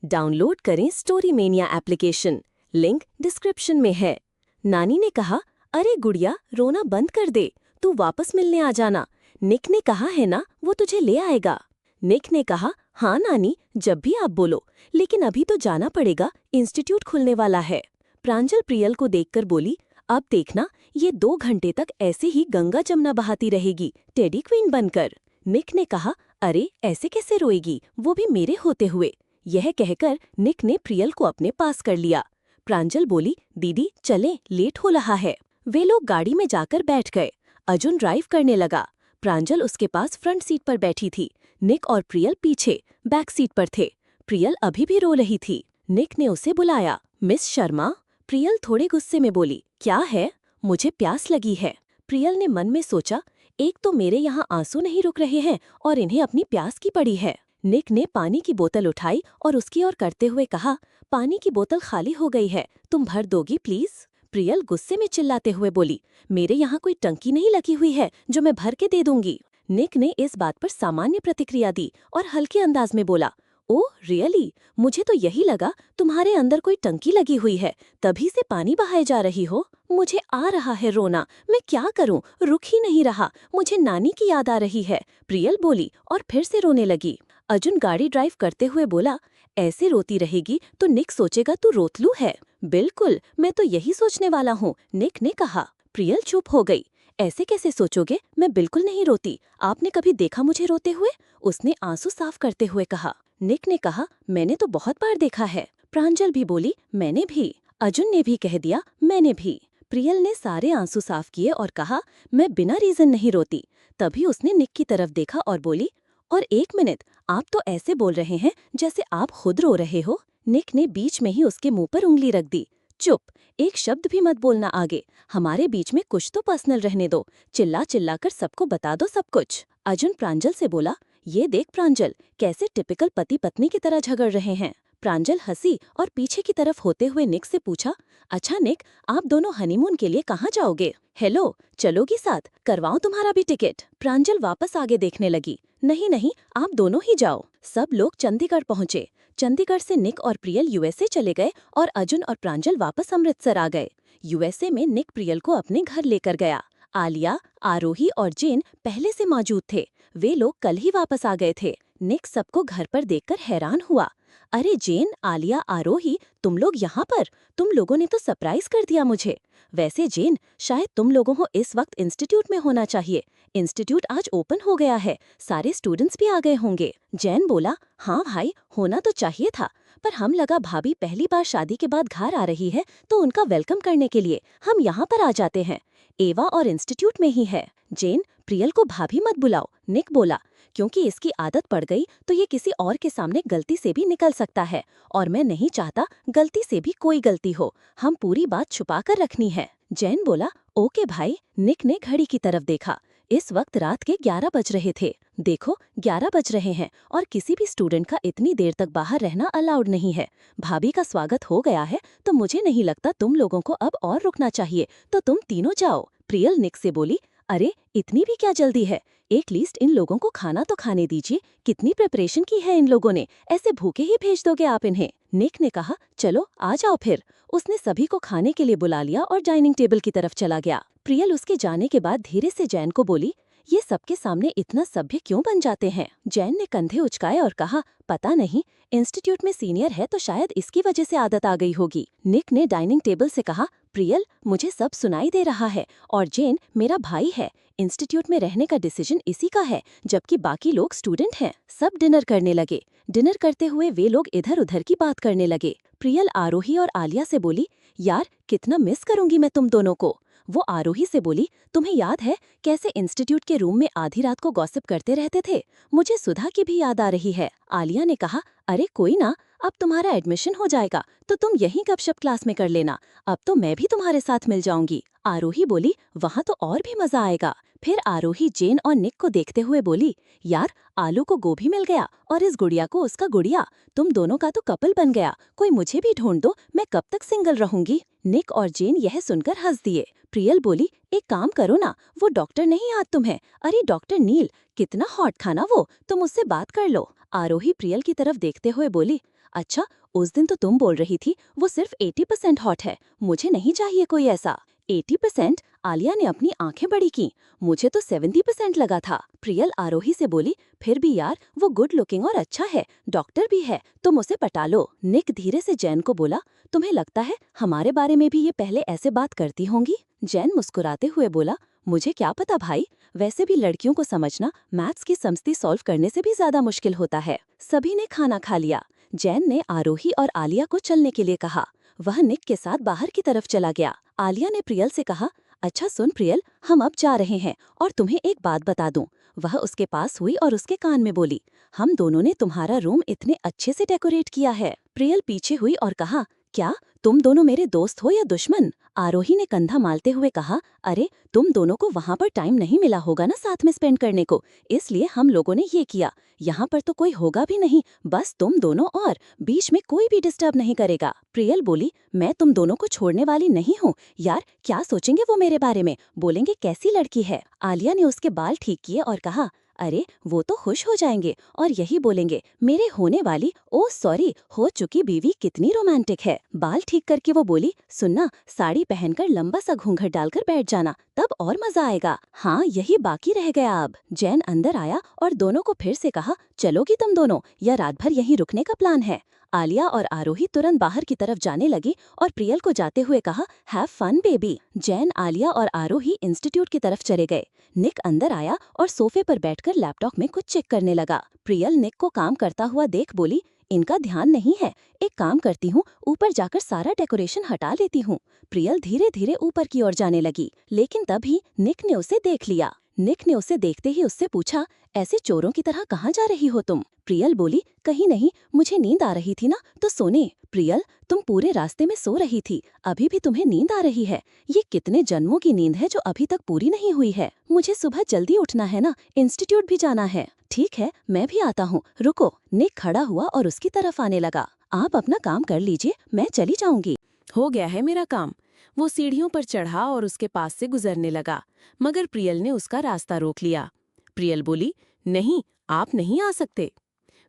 डाउनलोड करें story mania application, link description में है। नानी ने कहा, अरे गुड़िया, रोना बंद कर दे, तू वापस मिलने आ जाना। निक ने कहा है ना, वो तुझे ले आएगा। निक ने कहा, हाँ नानी, जब भी आप बोलो, लेकिन अभी तो जाना पड़ेगा, इंस्टीट्यूट खुलने वाला है। प्रांजल प्रियल को देखकर बोली, अब देखना, ये 2 घंटे तक ऐसे ही गंगा जमुना बहाती रहेगी, टेडी क्वीन बनकर। निक ने कहा, अरे ऐसे कैसे रोएगी, वो भी मेरे होते हुए। यह कहकर निक ने प्रियल को अपने पास कर लिया। प्रांजल बोली, दीदी चलें, लेट हो रहा है। वे लोग गाड़ी में जाकर बैठ गए। अर्जुन ड्राइव करने लगा। प्रांजल उसके पास फ्रंट सीट पर बैठी थी। निक और प्रियल पीछे बैक सीट पर थे। प्रियल अभी भी रो रही थी। निक ने उसे बुलाया। मिस शर्मा? प्रियल थोड़े गुस्से में बोली, क्या है? मुझे प्यास लगी है। प्रियल ने मन में सोचा, एक तो मेरे यहाँ आंसू नहीं रुक रहे हैं और इन्हें अपनी प्यास की पड़ी है। निक ने पानी की बोतल उठाई और उसकी ओर करते हुए कहा, पानी की बोतल खाली हो गई है, तुम भर दोगी प्लीज? प्रियल गुस्से में चिल्लाते हुए बोली, मेरे यहाँ कोई टंकी नहीं लगी हुई है जो मैं भर के दे दूंगी। निक ने इस बात पर सामान्य प्रतिक्रिया दी और हल्के अंदाज में बोला, ओह रियली, मुझे तो यही लगा तुम्हारे अंदर कोई टंकी लगी हुई है, तभी से पानी बहाए जा रही हो। मुझे आ रहा है रोना, मैं क्या करूं, रुक ही नहीं रहा, मुझे नानी की याद आ रही है, प्रियल बोली और फिर से रोने लगी। अर्जुन गाड़ी ड्राइव करते हुए बोला, ऐसे रोती रहेगी तो निक सोचेगा तू रोतलू है। बिल्कुल, मैं तो यही सोचने वाला हूँ, निक ने कहा। प्रियल चुप हो गई। ऐसे कैसे सोचोगे, मैं बिल्कुल नहीं रोती, आपने कभी देखा मुझे रोते हुए? उसने आंसू साफ करते हुए कहा। निक ने कहा, मैंने तो बहुत बार देखा है। प्रांजल भी बोली, मैंने भी। अर्जुन ने भी कह दिया, मैंने भी। प्रियल ने सारे आंसू साफ किए और कहा, मैं बिना रीजन नहीं रोती। तभी उसने निक की तरफ देखा और बोली, और 1 मिनट, आप तो ऐसे बोल रहे हैं जैसे आप खुद रो रहे हो। निक ने बीच में ही उसके मुंह पर उंगली रख दी। चुप, एक शब्द भी मत बोलना आगे, हमारे बीच में कुछ तो पर्सनल रहने दो, चिल्ला चिल्ला कर सबको बता दो सब कुछ। अर्जुन प्रांजल से बोला, ये देख प्रांजल, कैसे टिपिकल पति पत्नी की तरह झगड़ रहे हैं। प्रांजल हंसी और पीछे की तरफ होते हुए निक से पूछा, अच्छा निक, आप दोनों हनीमून के लिए कहाँ जाओगे? हेलो, चलोगी साथ, करवाऊं तुम्हारा भी टिकट? प्रांजल वापस आगे देखने लगी। नहीं नहीं, आप दोनों ही जाओ। सब लोग चंडीगढ़ पहुंचे। चंडीगढ़ से निक और प्रियल यूएसए चले गए और अर्जुन और प्रांजल वापस अमृतसर आ गए। यूएसए में निक प्रियल को अपने घर लेकर गया। आलिया, आरोही और जेन पहले से मौजूद थे। वे लोग कल ही वापस आ गए थे। निक सबको घर पर देखकर हैरान हुआ। अरे जेन, आलिया, आरोही, तुम लोग यहाँ पर? तुम लोगों ने तो सरप्राइज कर दिया मुझे। वैसे जेन, शायद तुम लोगों को इस वक्त इंस्टीट्यूट में होना चाहिए। इंस्टीट्यूट आज ओपन हो गया है, सारे स्टूडेंट्स भी आ गए होंगे। जैन बोला, हाँ भाई, होना तो चाहिए था, पर हम लगा भाभी पहली बार शादी के बाद घर आ रही है तो उनका वेलकम करने के लिए हम यहाँ पर आ जाते हैं। एवा और इंस्टीट्यूट में ही है। जेन, प्रियल को भाभी मत बुलाओ, निक बोला, क्योंकि इसकी आदत पड़ गई तो ये किसी और के सामने गलती से भी निकल सकता है, और मैं नहीं चाहता गलती से भी कोई गलती हो, हम पूरी बात छुपा कर रखनी है। जैन बोला, ओके भाई। निक ने घड़ी की तरफ देखा। इस वक्त रात के 11 बज रहे थे। देखो, 11 बज रहे हैं और किसी भी स्टूडेंट का इतनी देर तक बाहर रहना अलाउड नहीं है। भाभी का स्वागत हो गया है तो मुझे नहीं लगता तुम लोगों को अब और रुकना चाहिए, तो तुम तीनों जाओ। प्रियल निक से बोली, अरे इतनी भी क्या जल्दी है, एक लीस्ट इन लोगों को खाना तो खाने दीजिए, कितनी प्रिपरेशन की है इन लोगों ने, ऐसे भूखे ही भेज दोगे आप इन्हें? निक ने कहा, चलो आ जाओ फिर। उसने सभी को खाने के लिए बुला लिया और डाइनिंग टेबल की तरफ चला गया। प्रियल उसके जाने के बाद धीरे से जैन को बोली, ये सबके सामने इतना सभ्य क्यों बन जाते हैं? जैन ने कंधे उचकाए और कहा, पता नहीं, इंस्टीट्यूट में सीनियर है तो शायद इसकी वजह से आदत आ गई होगी। निक ने डाइनिंग टेबल से कहा, प्रियल, मुझे सब सुनाई दे रहा है, और जैन मेरा भाई है, इंस्टीट्यूट में रहने का डिसीजन इसी का है, जबकि बाकी लोग स्टूडेंट हैं। सब डिनर करने लगे। डिनर करते हुए वे लोग इधर उधर की बात करने लगे। प्रियल आरोही और आलिया से बोली, यार कितना मिस करूंगी मैं तुम दोनों को। वो आरोही से बोली, तुम्हें याद है कैसे इंस्टीट्यूट के रूम में आधी रात को गॉसिप करते रहते थे? मुझे सुधा की भी याद आ रही है। आलिया ने कहा, अरे कोई ना, अब तुम्हारा एडमिशन हो जाएगा तो तुम यहीं गपशप क्लास में कर लेना, अब तो मैं भी तुम्हारे साथ मिल जाऊंगी। आरोही बोली, वहाँ तो और भी मजा आएगा। फिर आरोही जेन और निक को देखते हुए बोली, यार आलू को गोभी मिल गया और इस गुड़िया को उसका गुड़िया, तुम दोनों का तो कपल बन गया, कोई मुझे भी ढूंढ दो, मैं कब तक सिंगल रहूंगी। निक और जेन यह सुनकर हंस दिए। प्रियल बोली, एक काम करो ना, वो डॉक्टर नहीं याद तुम्हें? अरे डॉक्टर नील, कितना हॉट था ना वो, तुम उससे बात कर लो। आरोही प्रियल की तरफ देखते हुए बोली, अच्छा, उस दिन तो तुम बोल रही थी वो सिर्फ 80% हॉट है, मुझे नहीं चाहिए कोई ऐसा। 80%? आलिया ने अपनी आंखें बड़ी की, मुझे तो 70% लगा था। प्रियल आरोही से बोली, फिर भी यार वो गुड लुकिंग और अच्छा है, डॉक्टर भी है, तुम उसे पटा लो। निक धीरे से जैन को बोला, तुम्हें लगता है हमारे बारे में भी ये पहले ऐसे बात करती होंगी? जैन मुस्कुराते हुए बोला, मुझे क्या पता भाई, वैसे भी लड़कियों को समझना मैथ्स की समस्ती सॉल्व करने से भी ज्यादा मुश्किल होता है। सभी ने खाना खा लिया। जैन ने आरोही और आलिया को चलने के लिए कहा। वह निक के साथ बाहर की तरफ चला गया। आलिया ने प्रियल से कहा, अच्छा सुन प्रियल, हम अब जा रहे हैं और तुम्हें एक बात बता दूं। वह उसके पास हुई और उसके कान में बोली, हम दोनों ने तुम्हारा रूम इतने अच्छे से डेकोरेट किया है। प्रियल पीछे हुई और कहा, क्या तुम दोनों मेरे दोस्त हो या दुश्मन? आरोही ने कंधा मालते हुए कहा, अरे तुम दोनों को वहाँ पर टाइम नहीं मिला होगा ना साथ में स्पेंड करने को, इसलिए हम लोगों ने ये किया। यहाँ पर तो कोई होगा भी नहीं, बस तुम दोनों, और बीच में कोई भी डिस्टर्ब नहीं करेगा। प्रियल बोली, मैं तुम दोनों को छोड़ने वाली नहीं हूँ यार, क्या सोचेंगे वो मेरे बारे में, बोलेंगे कैसी लड़की है। आलिया ने उसके बाल ठीक किए और कहा, अरे वो तो खुश हो जाएंगे और यही बोलेंगे, मेरे होने वाली, ओ सॉरी, हो चुकी बीवी कितनी रोमांटिक है। बाल ठीक करके वो बोली, सुनना, साड़ी पहनकर लंबा सा घूंघट डालकर बैठ जाना, तब और मजा आएगा। हाँ, यही बाकी रह गया अब। जैन अंदर आया और दोनों को फिर से कहा, चलोगी तुम दोनों या रात भर यहीं रुकने का प्लान है? आलिया और आरोही तुरंत बाहर की तरफ जाने लगी और प्रियल को जाते हुए कहा, have fun baby. Jain, Alia और आरोही इंस्टीट्यूट की तरफ चले गए। निक अंदर आया और सोफे पर बैठकर लैपटॉप में कुछ चेक करने लगा। प्रियल निक को काम करता हुआ देख बोली, इनका ध्यान नहीं है, एक काम करती हूँ, ऊपर जाकर सारा डेकोरेशन हटा लेती हूँ। प्रियल धीरे धीरे ऊपर की ओर जाने लगी, लेकिन तभी निक ने उसे देख लिया। निक ने उसे देखते ही उससे पूछा, ऐसे चोरों की तरह कहाँ जा रही हो तुम? प्रियल बोली, कहीं नहीं, मुझे नींद आ रही थी ना तो सोने। प्रियल, तुम पूरे रास्ते में सो रही थी, अभी भी तुम्हें नींद आ रही है? ये कितने जन्मों की नींद है जो अभी तक पूरी नहीं हुई है। मुझे सुबह जल्दी उठना है ना, इंस्टीट्यूट भी जाना है। ठीक है, मैं भी आता हूँ, रुको। निक खड़ा हुआ और उसकी तरफ आने लगा। आप अपना काम कर लीजिए, मैं चली जाऊंगी। हो गया है मेरा काम। वो सीढ़ियों पर चढ़ा और उसके पास से गुजरने लगा, मगर प्रियल ने उसका रास्ता रोक लिया। प्रियल बोली, नहीं, आप नहीं आ सकते।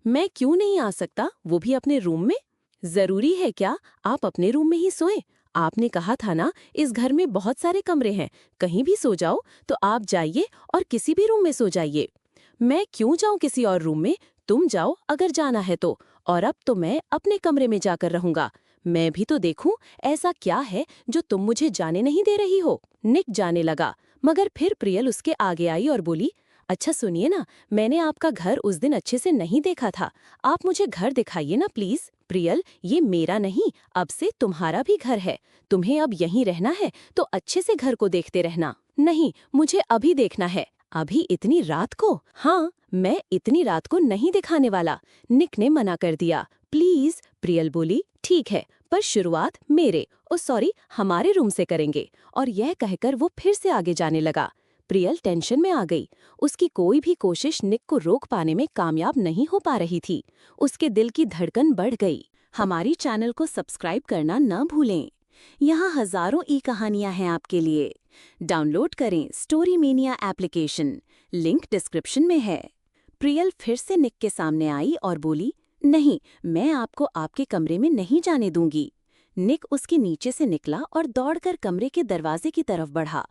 मैं क्यों नहीं आ सकता, वो भी अपने रूम में? जरूरी है क्या आप अपने रूम में ही सोएं? आपने कहा था ना, इस घर में बहुत सारे कमरे हैं, कहीं भी सो जाओ, तो आप जाइए और किसी भी रूम में सो जाइए। मैं क्यों जाऊं किसी और रूम में? तुम जाओ अगर जाना है तो, और अब तो मैं अपने कमरे में जाकर रहूंगा। मैं भी तो देखूं ऐसा क्या है जो तुम मुझे जाने नहीं दे रही हो। निक जाने लगा, मगर फिर प्रियल उसके आगे आई और बोली, अच्छा सुनिए ना, मैंने आपका घर उस दिन अच्छे से नहीं देखा था, आप मुझे घर दिखाइए ना प्लीज। प्रियल, ये मेरा नहीं, अब से तुम्हारा भी घर है। तुम्हें अब यहीं रहना है तो अच्छे से घर को देखते रहना। नहीं, मुझे अभी देखना है। अभी इतनी रात को? हाँ, मैं इतनी रात को नहीं दिखाने वाला। निक ने मना कर दिया। प्लीज। प्रियल बोली, ठीक है, पर शुरुआत हमारे रूम से करेंगे। और यह कहकर वो फिर से आगे जाने लगा। प्रियल टेंशन में आ गई। उसकी कोई भी कोशिश निक को रोक पाने में कामयाब नहीं हो पा रही थी। उसके दिल की धड़कन बढ़ गई। हमारी चैनल को सब्सक्राइब करना न भूलें। यहाँ हजारों ई कहानियाँ हैं आपके लिए। डाउनलोड करें story mania application, link description में है। प्रियल फिर से निक के सामने आई और बोली, नहीं, मैं आपको आपके कमरे में नहीं जाने दूंगी। निक उसके नीचे से निकला और दौड़कर कमरे के दरवाजे की तरफ बढ़ा।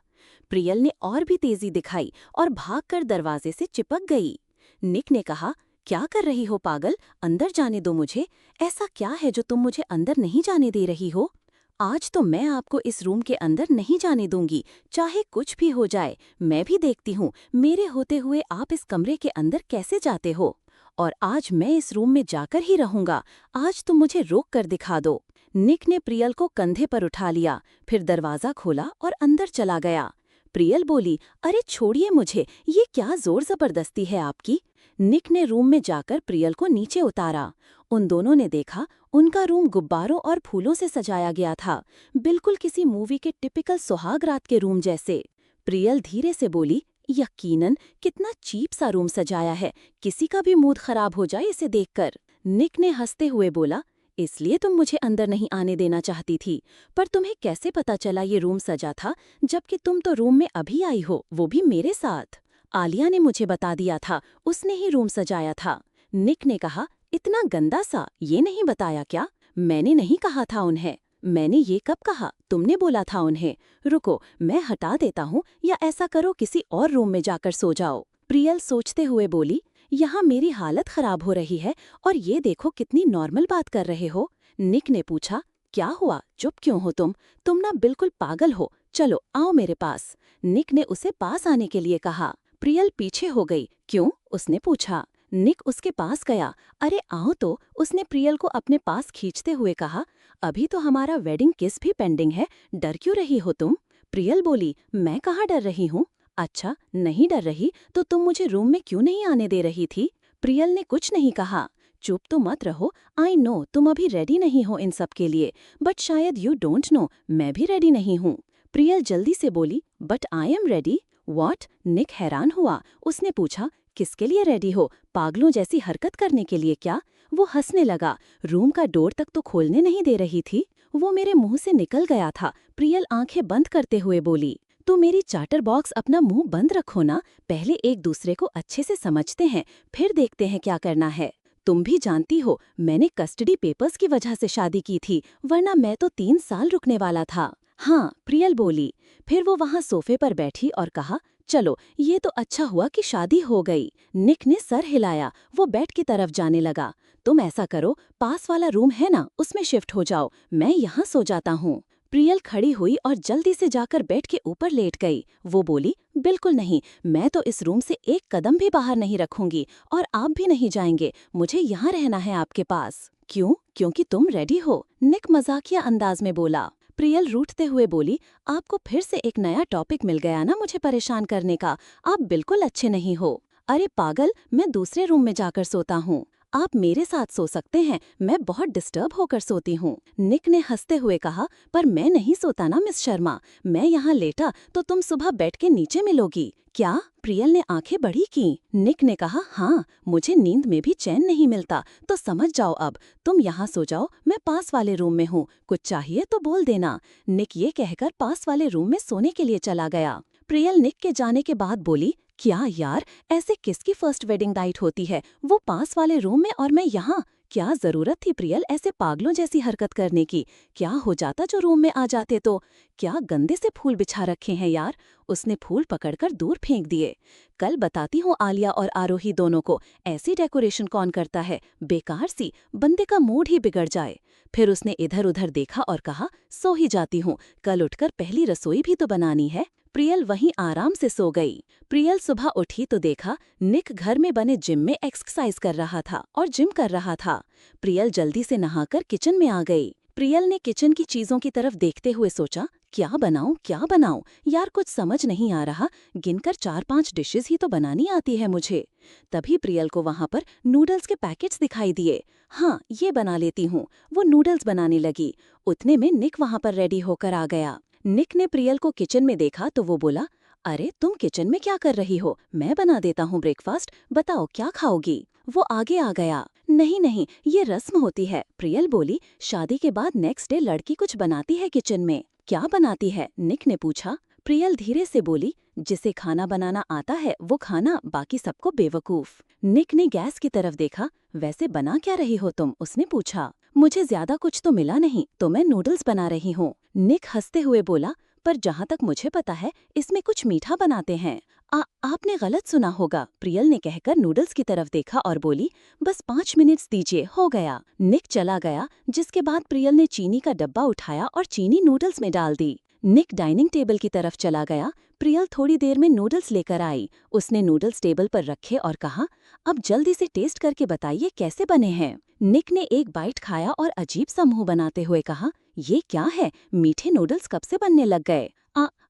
प्रियल ने और भी तेजी दिखाई और भागकर दरवाजे से चिपक गई। निक ने कहा, क्या कर रही हो पागल, अंदर जाने दो मुझे। ऐसा क्या है जो तुम मुझे अंदर नहीं जाने दे रही हो? आज तो मैं आपको इस रूम के अंदर नहीं जाने दूंगी, चाहे कुछ भी हो जाए। मैं भी देखती हूँ मेरे होते हुए आप इस कमरे के अंदर कैसे जाते हो। और आज मैं इस रूम में जाकर ही रहूंगा। आज तुम मुझे रोक कर दिखा दो। निक ने प्रियल को कंधे पर उठा लिया, फिर दरवाजा खोला और अंदर चला गया। प्रियल बोली, अरे छोड़िए मुझे, ये क्या जोर जबरदस्ती है आपकी। निक ने रूम में जाकर प्रियल को नीचे उतारा। उन दोनों ने देखा, उनका रूम गुब्बारों और फूलों से सजाया गया था, बिल्कुल किसी मूवी के टिपिकल सुहाग रात के रूम जैसे। प्रियल धीरे से बोली, यकीनन कितना चीप सा रूम सजाया है, किसी का भी मूड खराब हो जाए इसे देखकर। निक ने हंसते हुए बोला, इसलिए तुम मुझे अंदर नहीं आने देना चाहती थी, पर तुम्हें कैसे पता चला ये रूम सजा था, जबकि तुम तो रूम में अभी आई हो, वो भी मेरे साथ। आलिया ने मुझे बता दिया था, उसने ही रूम सजाया था। निक ने कहा, इतना गंदा सा, ये नहीं बताया क्या? मैंने नहीं कहा था उन्हें। मैंने ये कब कहा, तुमने बोला था उन्हें। रुको, मैं हटा देता हूँ, या ऐसा करो किसी और रूम में जाकर सो जाओ। प्रियल सोचते हुए बोली, यहाँ मेरी हालत खराब हो रही है और ये देखो कितनी नॉर्मल बात कर रहे हो। निक ने पूछा, क्या हुआ, चुप क्यों हो तुम ना बिल्कुल पागल हो, चलो आओ मेरे पास। निक ने उसे पास आने के लिए कहा। प्रियल पीछे हो गई। क्यों, उसने पूछा। निक उसके पास गया। अरे आओ तो, उसने प्रियल को अपने पास खींचते हुए कहा। अभी तो हमारा वेडिंग किस भी पेंडिंग है, डर क्यों रही हो तुम? प्रियल बोली, मैं कहाँ डर रही हूँ। अच्छा, नहीं डर रही तो तुम मुझे रूम में क्यों नहीं आने दे रही थी? प्रियल ने कुछ नहीं कहा। चुप तो मत रहो, आई नो तुम अभी रेडी नहीं हो इन सब के लिए, बट शायद यू डोंट नो, मैं भी रेडी नहीं हूँ। प्रियल जल्दी से बोली, but I am ready. What? Nick हैरान हुआ। उसने पूछा, किसके लिए रेडी हो, पागलों जैसी हरकत करने के लिए क्या? वो हंसने लगा। रूम का डोर तक तो खोलने नहीं दे रही थी, वो मेरे मुंह से निकल गया था। प्रियल आंखें बंद करते हुए बोली। तू मेरी चाटर बॉक्स अपना मुंह बंद रखो ना, पहले एक दूसरे को अच्छे से समझते हैं, फिर देखते हैं क्या करना है। तुम भी जानती हो मैंने कस्टडी पेपर्स की वजह से शादी की थी, वरना मैं तो 3 साल रुकने वाला था। हाँ, प्रियल बोली। फिर वो वहाँ सोफे पर बैठी और कहा, चलो ये तो अच्छा हुआ कि शादी हो गई। निक ने सर हिलाया, वो बेड की तरफ जाने लगा। तुम ऐसा करो, पास वाला रूम है ना, उसमें शिफ्ट हो जाओ, मैं यहाँ सो जाता हूँ। प्रियल खड़ी हुई और जल्दी से जाकर बेड के ऊपर लेट गई। वो बोली, बिल्कुल नहीं, मैं तो इस रूम से एक कदम भी बाहर नहीं रखूंगी और आप भी नहीं जाएंगे, मुझे यहाँ रहना है आपके पास। क्यों? क्योंकि तुम रेडी हो, निक मजाकिया अंदाज में बोला। प्रियल रूठते हुए बोली, आपको फिर से एक नया टॉपिक मिल गया ना मुझे परेशान करने का, आप बिल्कुल अच्छे नहीं हो। अरे पागल, मैं दूसरे रूम में जाकर सोता हूँ, आप मेरे साथ सो सकते हैं, मैं बहुत डिस्टर्ब होकर सोती हूँ। निक ने हंसते हुए कहा, पर मैं नहीं सोता ना मिस शर्मा, मैं यहाँ लेटा तो तुम सुबह बेड के नीचे मिलोगी क्या? प्रियल ने आंखें बड़ी की। निक ने कहा, हाँ, मुझे नींद में भी चैन नहीं मिलता, तो समझ जाओ अब, तुम यहाँ सो जाओ, मैं पास वाले रूम में हूँ, कुछ चाहिए तो बोल देना। निक ये कहकर पास वाले रूम में सोने के लिए चला गया। प्रियल निक के जाने के बाद बोली, क्या यार, ऐसे किसकी फर्स्ट वेडिंग नाइट होती है, वो पास वाले रूम में और मैं यहाँ? क्या जरूरत थी प्रियल ऐसे पागलों जैसी हरकत करने की? क्या हो जाता जो रूम में आ जाते तो? क्या गंदे से फूल बिछा रखे हैं यार। उसने फूल पकड़कर दूर फेंक दिए। कल बताती हूँ आलिया और आरोही दोनों को, ऐसी डेकोरेशन कौन करता है, बेकार सी, बंदे का मूड ही बिगड़ जाए। फिर उसने इधर उधर देखा और कहा, सो ही जाती हूँ, कल उठकर पहली रसोई भी तो बनानी है। प्रियल वहीं आराम से सो गई। प्रियल सुबह उठी तो देखा निक घर में बने जिम में एक्सरसाइज कर रहा था और जिम कर रहा था। प्रियल जल्दी से नहाकर किचन में आ गई। प्रियल ने किचन की चीजों की तरफ देखते हुए सोचा, क्या बनाऊं यार, कुछ समझ नहीं आ रहा, गिनकर 4-5 डिशेस ही तो बनानी आती है मुझे। तभी प्रियल को वहां पर नूडल्स के पैकेट्स दिखाई दिए। हाँ, ये बना लेती हूँ। वो नूडल्स बनाने लगी। उतने में निक वहां पर रेडी होकर आ गया। निक ने प्रियल को किचन में देखा तो वो बोला, अरे तुम किचन में क्या कर रही हो, मैं बना देता हूँ ब्रेकफास्ट, बताओ क्या खाओगी? वो आगे आ गया। नहीं नहीं, ये रस्म होती है, प्रियल बोली। शादी के बाद नेक्स्ट डे लड़की कुछ बनाती है किचन में। क्या बनाती है? निक ने पूछा। प्रियल धीरे से बोली, जिसे खाना बनाना आता है वो खाना, बाकी सबको बेवकूफ। निक ने गैस की तरफ देखा। वैसे बना क्या रही हो तुम? उसने पूछा। मुझे ज्यादा कुछ तो मिला नहीं, तो मैं नूडल्स बना रही हूँ। निक हंसते हुए बोला, पर जहाँ तक मुझे पता है इसमें कुछ मीठा बनाते हैं। आपने गलत सुना होगा, प्रियल ने कहकर नूडल्स की तरफ देखा और बोली, बस 5 मिनट्स दीजिए, हो गया। निक चला गया, जिसके बाद प्रियल ने चीनी का डब्बा उठाया और चीनी नूडल्स में डाल दी। निक डाइनिंग टेबल की तरफ चला गया। प्रियल थोड़ी देर में नूडल्स लेकर आई। उसने नूडल्स टेबल पर रखे और कहा, अब जल्दी से टेस्ट करके बताइए कैसे बने हैं। निक ने एक बाइट खाया और अजीब सा मुंह बनाते हुए कहा, ये क्या है, मीठे नूडल्स कब से बनने लग गए?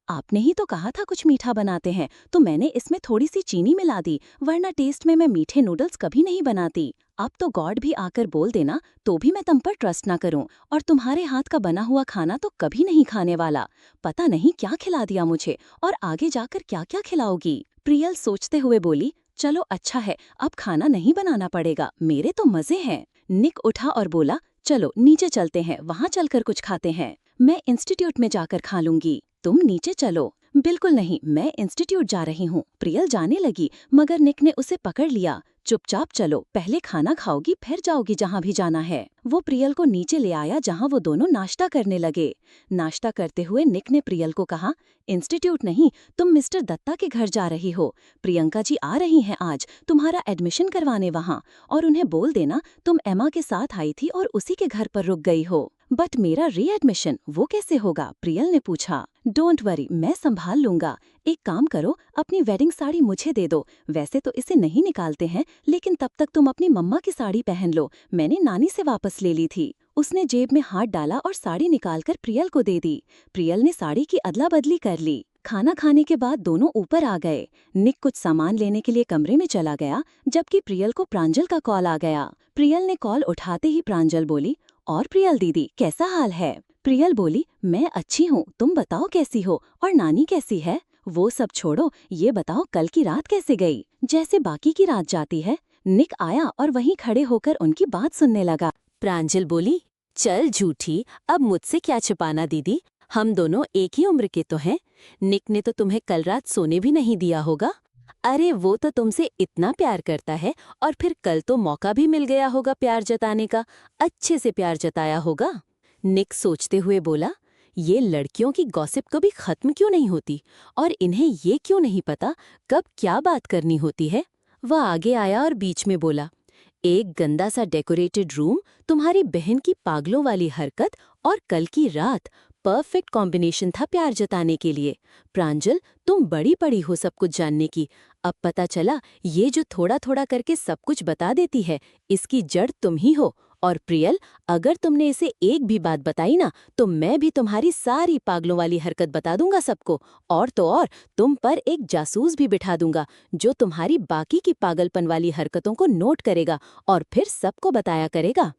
आपने ही तो कहा था कुछ मीठा बनाते हैं, तो मैंने इसमें थोड़ी सी चीनी मिला दी, वरना टेस्ट में मैं मीठे नूडल्स कभी नहीं बनाती। अब तो गॉड भी आकर बोल देना तो भी मैं तुम पर ट्रस्ट ना करूं, और तुम्हारे हाथ का बना हुआ खाना तो कभी नहीं खाने वाला। पता नहीं क्या खिला दिया मुझे, और आगे जाकर क्या क्या खिलाओगी? प्रियल सोचते हुए बोली, चलो अच्छा है, अब खाना नहीं बनाना पड़ेगा, मेरे तो मजे हैं। निक उठा और बोला, चलो नीचे चलते हैं, वहाँ चलकर कुछ खाते हैं। मैं इंस्टीट्यूट में जाकर खा लूंगी, तुम नीचे चलो। बिल्कुल नहीं, मैं इंस्टीट्यूट जा रही हूँ। प्रियल जाने लगी, मगर निक ने उसे पकड़ लिया। चुपचाप चलो, पहले खाना खाओगी फिर जाओगी जहाँ भी जाना है। वो प्रियल को नीचे ले आया जहाँ वो दोनों नाश्ता करने लगे। नाश्ता करते हुए निक ने प्रियल को कहा, इंस्टीट्यूट नहीं, तुम मिस्टर दत्ता के घर जा रही हो। प्रियंका जी आ रही हैं आज तुम्हारा एडमिशन करवाने वहाँ, और उन्हें बोल देना तुम एमा के साथ आई थी और उसी के घर पर रुक गई हो। बट मेरा रीएडमिशन वो कैसे होगा? प्रियल ने पूछा। डोंट वरी, मैं संभाल लूंगा। एक काम करो, अपनी वेडिंग साड़ी मुझे दे दो। वैसे तो इसे नहीं निकालते हैं, लेकिन तब तक तुम अपनी मम्मा की साड़ी पहन लो, मैंने नानी से वापस ले ली थी। उसने जेब में हाथ डाला और साड़ी निकालकर प्रियल को दे दी। प्रियल ने साड़ी की अदला बदली कर ली। खाना खाने के बाद दोनों ऊपर आ गए। निक कुछ सामान लेने के लिए कमरे में चला गया, जबकि प्रियल को प्रांजल का कॉल आ गया। प्रियल ने कॉल उठाते ही प्रांजल बोली, और प्रियल दीदी कैसा हाल है? प्रियल बोली, मैं अच्छी हूँ, तुम बताओ कैसी हो, और नानी कैसी है? वो सब छोड़ो, ये बताओ कल की रात कैसे गई? जैसे बाकी की रात जाती है। निक आया और वहीं खड़े होकर उनकी बात सुनने लगा। प्रांजल बोली, चल झूठी, अब मुझसे क्या छिपाना दीदी, हम दोनों एक ही उम्र के तो हैं। निक ने तो तुम्हें कल रात सोने भी नहीं दिया होगा। अरे वो तो तुमसे इतना प्यार करता है और फिर कल तो मौका भी मिल गया होगा प्यार जताने का, अच्छे से प्यार जताया होगा। निक सोचते हुए बोला, ये लड़कियों की गॉसिप कभी खत्म क्यों नहीं होती और इन्हें ये क्यों नहीं पता कब क्या बात करनी होती है। वह आगे आया और बीच में बोला, एक गंदा सा डेकोरेटेड रूम, तुम्हारी बहन की पागलों वाली हरकत और कल की रात परफेक्ट कॉम्बिनेशन था प्यार जताने के लिए। प्रांजल, तुम बड़ी पड़ी हो सब कुछ जानने की। अब पता चला ये जो थोड़ा थोड़ा करके सब कुछ बता देती है, इसकी जड़ तुम ही हो। और प्रियल, अगर तुमने इसे एक भी बात बताई ना तो मैं भी तुम्हारी सारी पागलों वाली हरकत बता दूंगा सबको। और तो और, तुम पर एक जासूस भी बिठा दूंगा जो तुम्हारी बाकी की पागलपन वाली हरकतों को नोट करेगा और फिर सबको बताया करेगा।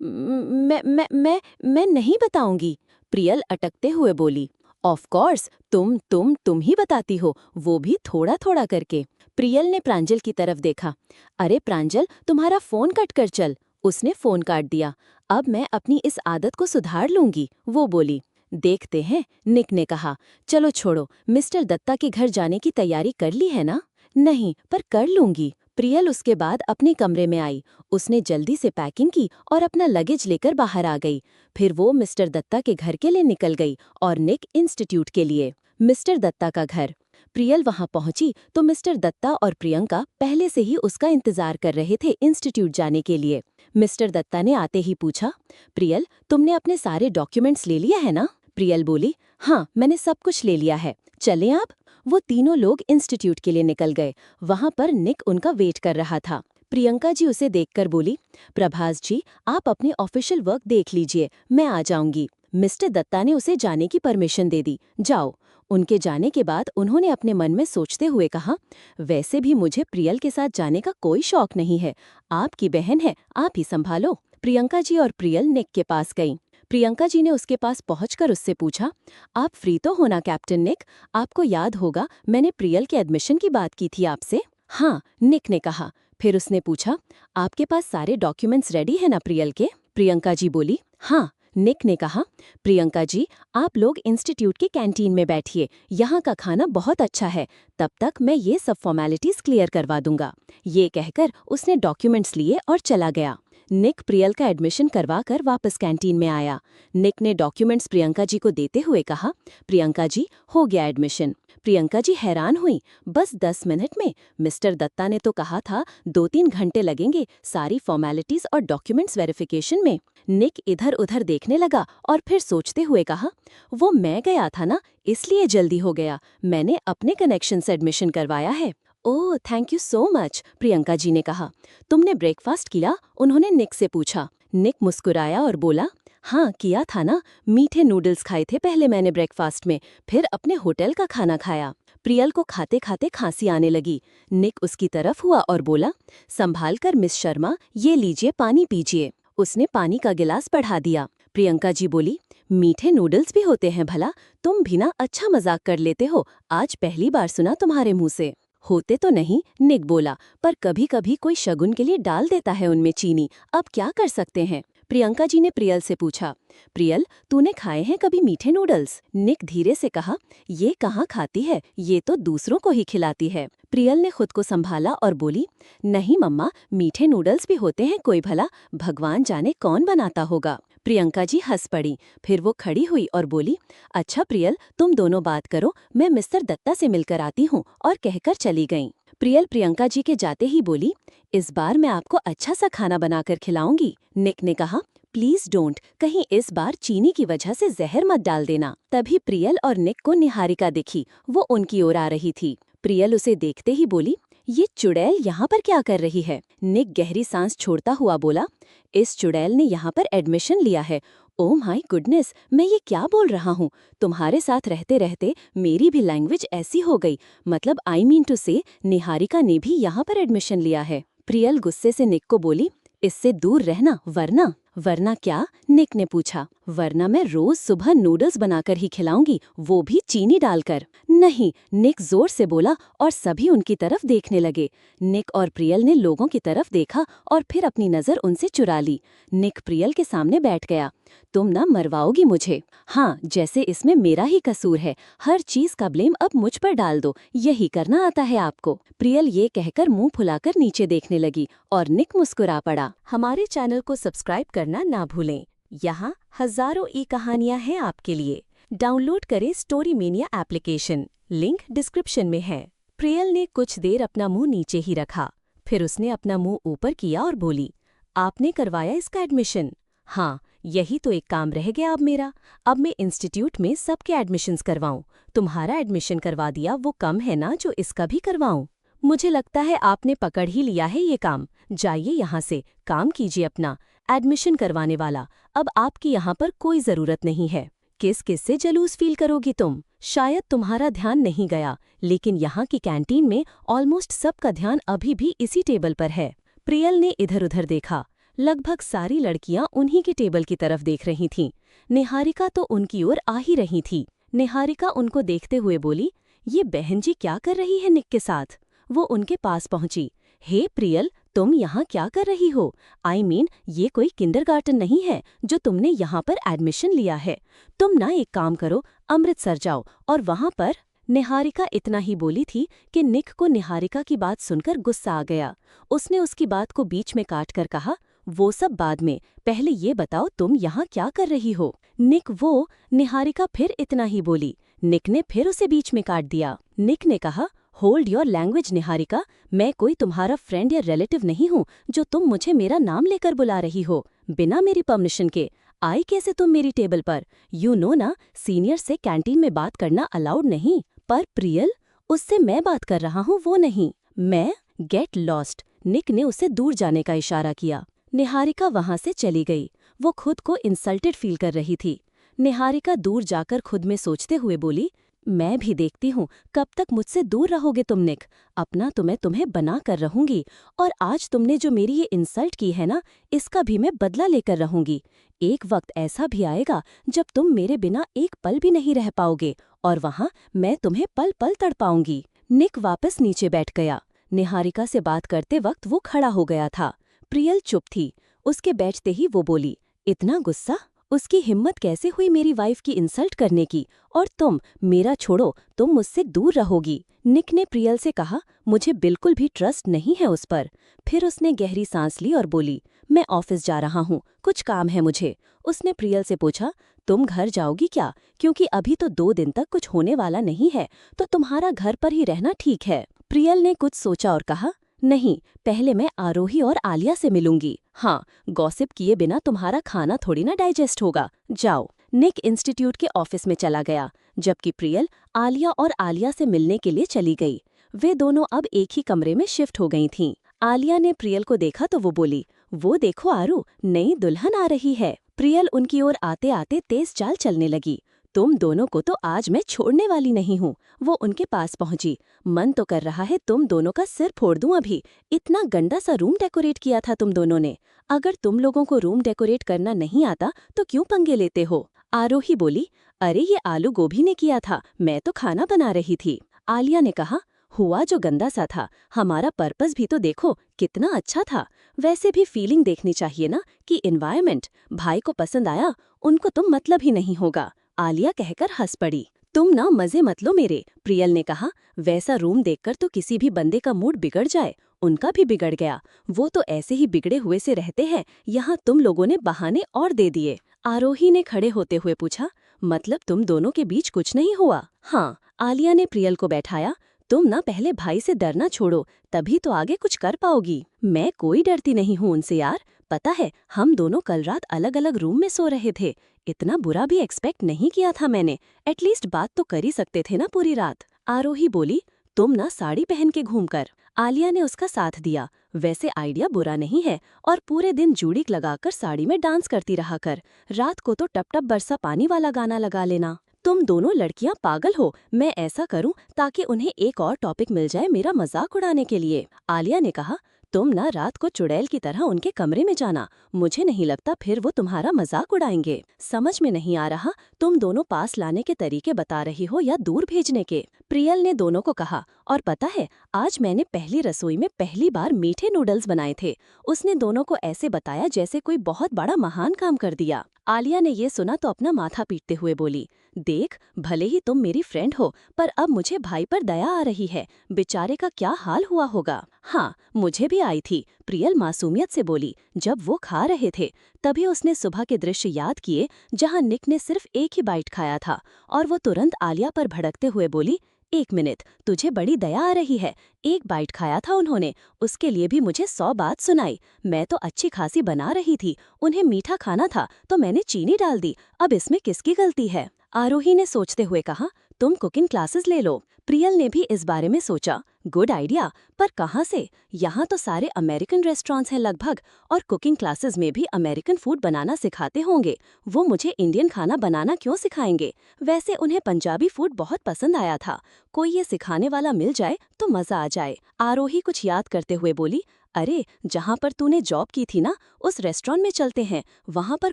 मैं नहीं बताऊंगी, प्रियल अटकते हुए बोली। ऑफ कोर्स, तुम ही बताती हो, वो भी थोड़ा थोड़ा करके। प्रियल ने प्रांजल की तरफ देखा। अरे प्रांजल, तुम्हारा फोन कट कर चल। उसने फोन काट दिया। अब मैं अपनी इस आदत को सुधार लूंगी, वो बोली। देखते हैं, निक ने कहा। चलो छोड़ो, मिस्टर दत्ता के घर जाने की तैयारी कर ली है ना? नहीं, पर कर लूंगी। प्रियल उसके बाद अपने कमरे में आई। उसने जल्दी से पैकिंग की और अपना लगेज लेकर बाहर आ गई। फिर वो मिस्टर दत्ता के घर के लिए निकल गई और निक इंस्टीट्यूट के लिए। मिस्टर दत्ता का घर। प्रियल वहां पहुंची तो मिस्टर दत्ता और प्रियंका पहले से ही उसका इंतजार कर रहे थे इंस्टीट्यूट जाने के लिए। मिस्टर दत्ता ने आते ही पूछा, प्रियल, तुमने अपने सारे डॉक्यूमेंट्स ले लिया है ना? प्रियल बोली, हाँ, मैंने सब कुछ ले लिया है। चलें आप? वो तीनों लोग इंस्टीट्यूट के लिए निकल गए। वहां पर निक उनका वेट कर रहा था। प्रियंका जी उसे देखकर बोली, प्रभास जी, आप अपने ऑफिशियल वर्क देख लीजिए, मैं आ जाऊंगी। मिस्टर दत्ता ने उसे जाने की परमिशन दे दी। जाओ। उनके जाने के बाद उन्होंने अपने मन में सोचते हुए कहा, वैसे भी मुझे प्रियल के साथ जाने का कोई शौक नहीं है। आपकी बहन है, आप ही संभालो। प्रियंका जी और प्रियल निक के पास गईं। प्रियंका जी ने उसके पास पहुंचकर उससे पूछा, आप फ्री तो हो ना कैप्टन निक? आपको याद होगा मैंने प्रियल के एडमिशन की बात की थी आपसे। हाँ, निक ने कहा। फिर उसने पूछा, आपके पास सारे डॉक्यूमेंट्स रेडी है ना प्रियल के? प्रियंका जी बोली, हाँ। निक ने कहा, प्रियंका जी, आप लोग इंस्टीट्यूट के कैंटीन में बैठिए, यहाँ का खाना बहुत अच्छा है। तब तक मैं ये सब फॉर्मेलिटीज क्लियर करवा दूंगा। ये कहकर उसने डॉक्यूमेंट्स लिए और चला गया। निक प्रियल का एडमिशन करवाकर वापस कैंटीन में आया। निक ने डॉक्यूमेंट्स प्रियंका जी को देते हुए कहा, प्रियंका जी, हो गया एडमिशन। प्रियंका जी हैरान हुई। बस 10 मिनट में? मिस्टर दत्ता ने तो कहा था 2-3 घंटे लगेंगे सारी फॉर्मेलिटीज और डॉक्यूमेंट्स वेरिफिकेशन में। निक इधर उधर देखने लगा और फिर सोचते हुए कहा, वो मैं गया था ना, इसलिए जल्दी हो गया। मैंने अपने कनेक्शन से एडमिशन करवाया है। Oh, thank you so much, Priyanka ji ने कहा। तुमने ब्रेकफास्ट किया? उन्होंने निक से पूछा। निक मुस्कुराया और बोला, हाँ किया था ना। मीठे नूडल्स खाए थे पहले मैंने ब्रेकफास्ट में, फिर अपने होटल का खाना खाया। प्रियल को खाते खाते खांसी आने लगी। निक उसकी तरफ हुआ और बोला, संभाल कर मिस शर्मा, ये लीजिए पानी पीजिए। उसने पानी का गिलास बढ़ा दिया। प्रियंका जी बोली, मीठे नूडल्स भी होते हैं भला? तुम भी ना अच्छा मजाक कर लेते हो, आज पहली बार सुना तुम्हारे मुंह से। होते तो नहीं, निक बोला, पर कभी कभी कोई शगुन के लिए डाल देता है उनमें चीनी, अब क्या कर सकते हैं। प्रियंका जी ने प्रियल से पूछा, प्रियल, तूने खाए हैं कभी मीठे नूडल्स? निक धीरे से कहा, ये कहाँ खाती है, ये तो दूसरों को ही खिलाती है। प्रियल ने खुद को संभाला और बोली, नहीं मम्मा, मीठे नूडल्स भी होते हैं कोई भला, भगवान जाने कौन बनाता होगा। प्रियंका जी हंस पड़ी। फिर वो खड़ी हुई और बोली, अच्छा प्रियल, तुम दोनों बात करो, मैं मिस्टर दत्ता से मिलकर आती हूँ, और कहकर चली गईं। प्रियल प्रियंका जी के जाते ही बोली, इस बार मैं आपको अच्छा सा खाना बनाकर खिलाऊंगी। निक ने कहा, प्लीज डोंट, कहीं इस बार चीनी की वजह से जहर मत डाल देना। तभी प्रियल और निक को निहारिका दिखी। वो उनकी ओर आ रही थी। प्रियल उसे देखते ही बोली, ये चुड़ैल यहाँ पर क्या कर रही है? निक गहरी सांस छोड़ता हुआ बोला, इस चुड़ैल ने यहाँ पर एडमिशन लिया है। ओह माय गुडनेस, मैं ये क्या बोल रहा हूँ? तुम्हारे साथ रहते रहते मेरी भी लैंग्वेज ऐसी हो गई। मतलब आई मीन टू से, निहारिका ने भी यहाँ पर एडमिशन लिया है। प्रियल गुस्से से निक को बोली, इससे दूर रहना वरना। वरना क्या? निक ने पूछा। वरना मैं रोज सुबह नूडल्स बनाकर ही खिलाऊंगी, वो भी चीनी डालकर। नहीं, निक जोर से बोला और सभी उनकी तरफ देखने लगे। निक और प्रियल ने लोगों की तरफ देखा और फिर अपनी नजर उनसे चुरा ली। निक प्रियल के सामने बैठ गया। तुम ना मरवाओगी मुझे। हाँ, जैसे इसमें मेरा ही कसूर है। हर चीज का ब्लेम अब मुझ पर डाल दो, यही करना आता है आपको। प्रियल ये कहकर मुंह फुलाकर नीचे देखने लगी और निक मुस्कुरा पड़ा। हमारे चैनल को सब्सक्राइब करना ना भूलें। यहाँ हजारों ई कहानियाँ हैं आपके लिए। डाउनलोड करें story mania application, link description में है। प्रियल ने कुछ देर अपना मुंह नीचे ही रखा, फिर उसने अपना मुंह ऊपर किया और बोली, आपने करवाया इसका एडमिशन? हाँ, यही तो एक काम रह गया अब मेरा। अब मैं इंस्टीट्यूट में सबके एडमिशन्स करवाऊं। तुम्हारा एडमिशन करवा दिया वो कम है ना जो इसका भी करवाऊं? मुझे लगता है आपने पकड़ ही लिया है ये काम। जाइए यहाँ से, काम कीजिए अपना। एडमिशन करवाने वाला, अब आपकी यहाँ पर कोई ज़रूरत नहीं है। किस किस से जलूस फील करोगी तुम? शायद तुम्हारा ध्यान नहीं गया, लेकिन यहाँ की कैंटीन में ऑलमोस्ट सबका ध्यान अभी भी इसी टेबल पर है। प्रियल ने इधर उधर देखा। लगभग सारी लड़कियां उन्हीं के टेबल की तरफ देख रही थीं। निहारिका तो उनकी ओर आ ही रही थी। निहारिका उनको देखते हुए बोली, ये बहन जी क्या कर रही है निक के साथ? वो उनके पास पहुंची। हे प्रियल, तुम यहाँ क्या कर रही हो? ये कोई किंडरगार्टन नहीं है जो तुमने यहाँ पर एडमिशन लिया है। तुम ना एक काम करो, अमृतसर जाओ और वहाँ पर। निहारिका इतना ही बोली थी कि निक को निहारिका की बात सुनकर गुस्सा आ गया। उसने उसकी बात को बीच में काट कर कहा, वो सब बाद में, पहले ये बताओ तुम यहाँ क्या कर रही हो? निहारिका फिर इतना ही बोली। निक ने फिर उसे बीच में काट दिया। निक ने कहा, होल्ड योर लैंग्वेज निहारिका, मैं कोई तुम्हारा फ्रेंड या रिलेटिव नहीं हूँ जो तुम मुझे मेरा नाम लेकर बुला रही हो बिना मेरी परमिशन के। आई कैसे तुम मेरी टेबल पर? यू नो ना, सीनियर से कैंटीन में बात करना अलाउड नहीं। पर प्रियल, उससे मैं बात कर रहा हूँ, वो नहीं। मैं? Get lost. निक ने उसे दूर जाने का इशारा किया। निहारिका वहां से चली गई। वो खुद को इंसल्टेड फील कर रही थी। निहारिका दूर जाकर खुद में सोचते हुए बोली, मैं भी देखती हूँ कब तक मुझसे दूर रहोगे तुम निक। अपना तो मैं तुम्हें बना कर रहूंगी, और आज तुमने जो मेरी ये इंसल्ट की है ना, इसका भी मैं बदला लेकर रहूंगी। एक वक्त ऐसा भी आएगा जब तुम मेरे बिना एक पल भी नहीं रह पाओगे, और वहाँ मैं तुम्हें पल पल तड़पाऊंगी। निक वापस नीचे बैठ गया। निहारिका से बात करते वक्त वो खड़ा हो गया था। प्रियल चुप थी। उसके बैठते ही वो बोली, इतना गुस्सा? उसकी हिम्मत कैसे हुई मेरी वाइफ की इंसल्ट करने की? और तुम, मेरा छोड़ो, तुम मुझसे दूर रहोगी। निक ने प्रियल से कहा, मुझे बिल्कुल भी ट्रस्ट नहीं है उस पर। फिर उसने गहरी सांस ली और बोली, मैं ऑफिस जा रहा हूँ, कुछ काम है मुझे। उसने प्रियल से पूछा, तुम घर जाओगी क्या? क्योंकि अभी तो 2 दिन तक कुछ होने वाला नहीं है, तो तुम्हारा घर पर ही रहना ठीक है। प्रियल ने कुछ सोचा और कहा, नहीं, पहले मैं आरोही और आलिया से मिलूंगी। हाँ, गॉसिप किए बिना तुम्हारा खाना थोड़ी ना डाइजेस्ट होगा। जाओ। निक इंस्टीट्यूट के ऑफिस में चला गया, जबकि प्रियल आलिया और आलिया से मिलने के लिए चली गई। वे दोनों अब एक ही कमरे में शिफ्ट हो गई थीं। आलिया ने प्रियल को देखा तो वो बोली, वो देखो आरू, नई दुल्हन आ रही है। प्रियल उनकी ओर आते आते तेज चाल चलने लगी। तुम दोनों को तो आज मैं छोड़ने वाली नहीं हूँ। वो उनके पास पहुंची। मन तो कर रहा है तुम दोनों का सिर फोड़ दूं अभी। इतना गंदा सा रूम डेकोरेट किया था तुम दोनों ने। अगर तुम लोगों को रूम डेकोरेट करना नहीं आता तो क्यों पंगे लेते हो? आरोही बोली, अरे ये आलू गोभी ने किया था, मैं तो खाना बना रही थी। आलिया ने कहा, हुआ जो गंदा सा था, हमारा पर्पस भी तो देखो कितना अच्छा था। वैसे भी फीलिंग देखनी चाहिए ना कि एनवायरनमेंट भाई को पसंद आया, उनको तो मतलब ही नहीं होगा। आलिया कहकर हंस पड़ी। तुम ना मजे मत लो मेरे। प्रियल ने कहा, वैसा रूम देखकर तो किसी भी बंदे का मूड बिगड़ जाए। उनका भी बिगड़ गया। वो तो ऐसे ही बिगड़े हुए से रहते हैं, यहाँ तुम लोगों ने बहाने और दे दिए। आरोही ने खड़े होते हुए पूछा, मतलब तुम दोनों के बीच कुछ नहीं हुआ? हाँ। आलिया ने प्रियल को बैठाया। तुम ना पहले भाई से डरना छोड़ो, तभी तो आगे कुछ कर पाओगी। मैं कोई डरती नहीं हूँ उनसे यार। पता है, हम दोनों कल रात अलग अलग रूम में सो रहे थे। इतना बुरा भी एक्सपेक्ट नहीं किया था मैंने। एटलीस्ट बात तो कर ही सकते थे ना पूरी रात। आरोही बोली, तुम ना साड़ी पहन के घूमकर। आलिया ने उसका साथ दिया। वैसे आइडिया बुरा नहीं है, और पूरे दिन जूड़ी लगाकर साड़ी में डांस करती रहा कर। रात को तो टप टप बरसा पानी वाला गाना लगा लेना। तुम दोनों लड़कियां पागल हो। मैं ऐसा करूं ताकि उन्हें एक और टॉपिक मिल जाए मेरा मजाक उड़ाने के लिए। आलिया ने कहा, तुम ना रात को चुड़ैल की तरह उनके कमरे में जाना, मुझे नहीं लगता फिर वो तुम्हारा मजाक उड़ाएंगे। समझ में नहीं आ रहा तुम दोनों पास लाने के तरीके बता रही हो या दूर भेजने के। प्रियल ने दोनों को कहा, और पता है आज मैंने पहली रसोई में पहली बार मीठे नूडल्स बनाए थे। उसने दोनों को ऐसे बताया जैसे कोई बहुत बड़ा महान काम कर दिया। आलिया ने ये सुना तो अपना माथा पीटते हुए बोली, देख भले ही तुम मेरी फ्रेंड हो, पर अब मुझे भाई पर दया आ रही है। बेचारे का क्या हाल हुआ होगा। हाँ, मुझे भी आई थी, प्रियल मासूमियत से बोली। जब वो खा रहे थे तभी उसने सुबह के दृश्य याद किए जहां निक ने सिर्फ एक ही बाइट खाया था, और वो तुरंत आलिया पर भड़कते हुए बोली, एक मिनट, तुझे बड़ी दया आ रही है। एक बाइट खाया था उन्होंने, उसके लिए भी मुझे 100 बात सुनाई। मैं तो अच्छी खासी बना रही थी, उन्हें मीठा खाना था तो मैंने चीनी डाल दी। अब इसमें किसकी गलती है? आरोही ने सोचते हुए कहा, तुम कुकिंग क्लासेस ले लो। प्रियल ने भी इस बारे में सोचा, गुड आइडिया, पर कहाँ से? यहाँ तो सारे अमेरिकन रेस्टोरेंट्स हैं लगभग, और कुकिंग क्लासेस में भी अमेरिकन फूड बनाना सिखाते होंगे। वो मुझे इंडियन खाना बनाना क्यों सिखाएंगे? वैसे उन्हें पंजाबी फूड बहुत पसंद आया था। कोई ये सिखाने वाला मिल जाए तो मजा आ जाए। आरोही कुछ याद करते हुए बोली, अरे जहाँ पर तूने जॉब की थी ना, उस रेस्टोरेंट में चलते हैं, वहाँ पर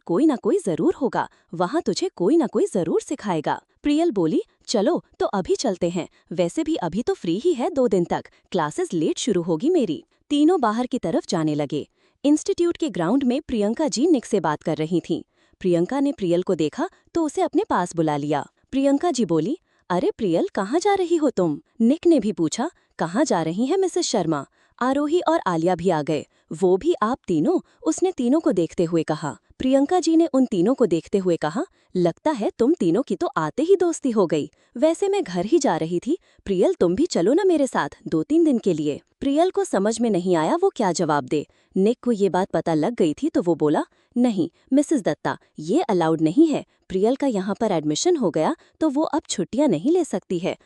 कोई ना कोई जरूर होगा, वहाँ तुझे कोई ना कोई जरूर सिखाएगा। प्रियल बोली, चलो तो अभी चलते हैं, वैसे भी अभी तो फ्री ही है 2 दिन तक, क्लासेस लेट शुरू होगी मेरी। तीनों बाहर की तरफ जाने लगे। इंस्टीट्यूट के ग्राउंड में प्रियंका जी निक से बात कर रही थीं। प्रियंका ने प्रियल को देखा तो उसे अपने पास बुला लिया। प्रियंका जी बोली, अरे प्रियल, कहाँ जा रही हो तुम? निक ने भी पूछा, कहाँ जा रही हैं मिसेस शर्मा? आरोही और आलिया भी आ गए। वो भी आप तीनों? उसने तीनों को देखते हुए कहा। प्रियंका जी ने उन तीनों को देखते हुए कहा, लगता है तुम तीनों की तो आते ही दोस्ती हो गई। वैसे मैं घर ही जा रही थी, प्रियल तुम भी चलो ना मेरे साथ 2-3 दिन के लिए। प्रियल को समझ में नहीं आया वो क्या जवाब दे। निक को ये बात पता लग गई थी तो वो बोला, नहीं मिसेस दत्ता, ये अलाउड नहीं है। प्रियल का यहाँ पर एडमिशन हो गया तो वो अब छुट्टियाँ नहीं ले सकती है,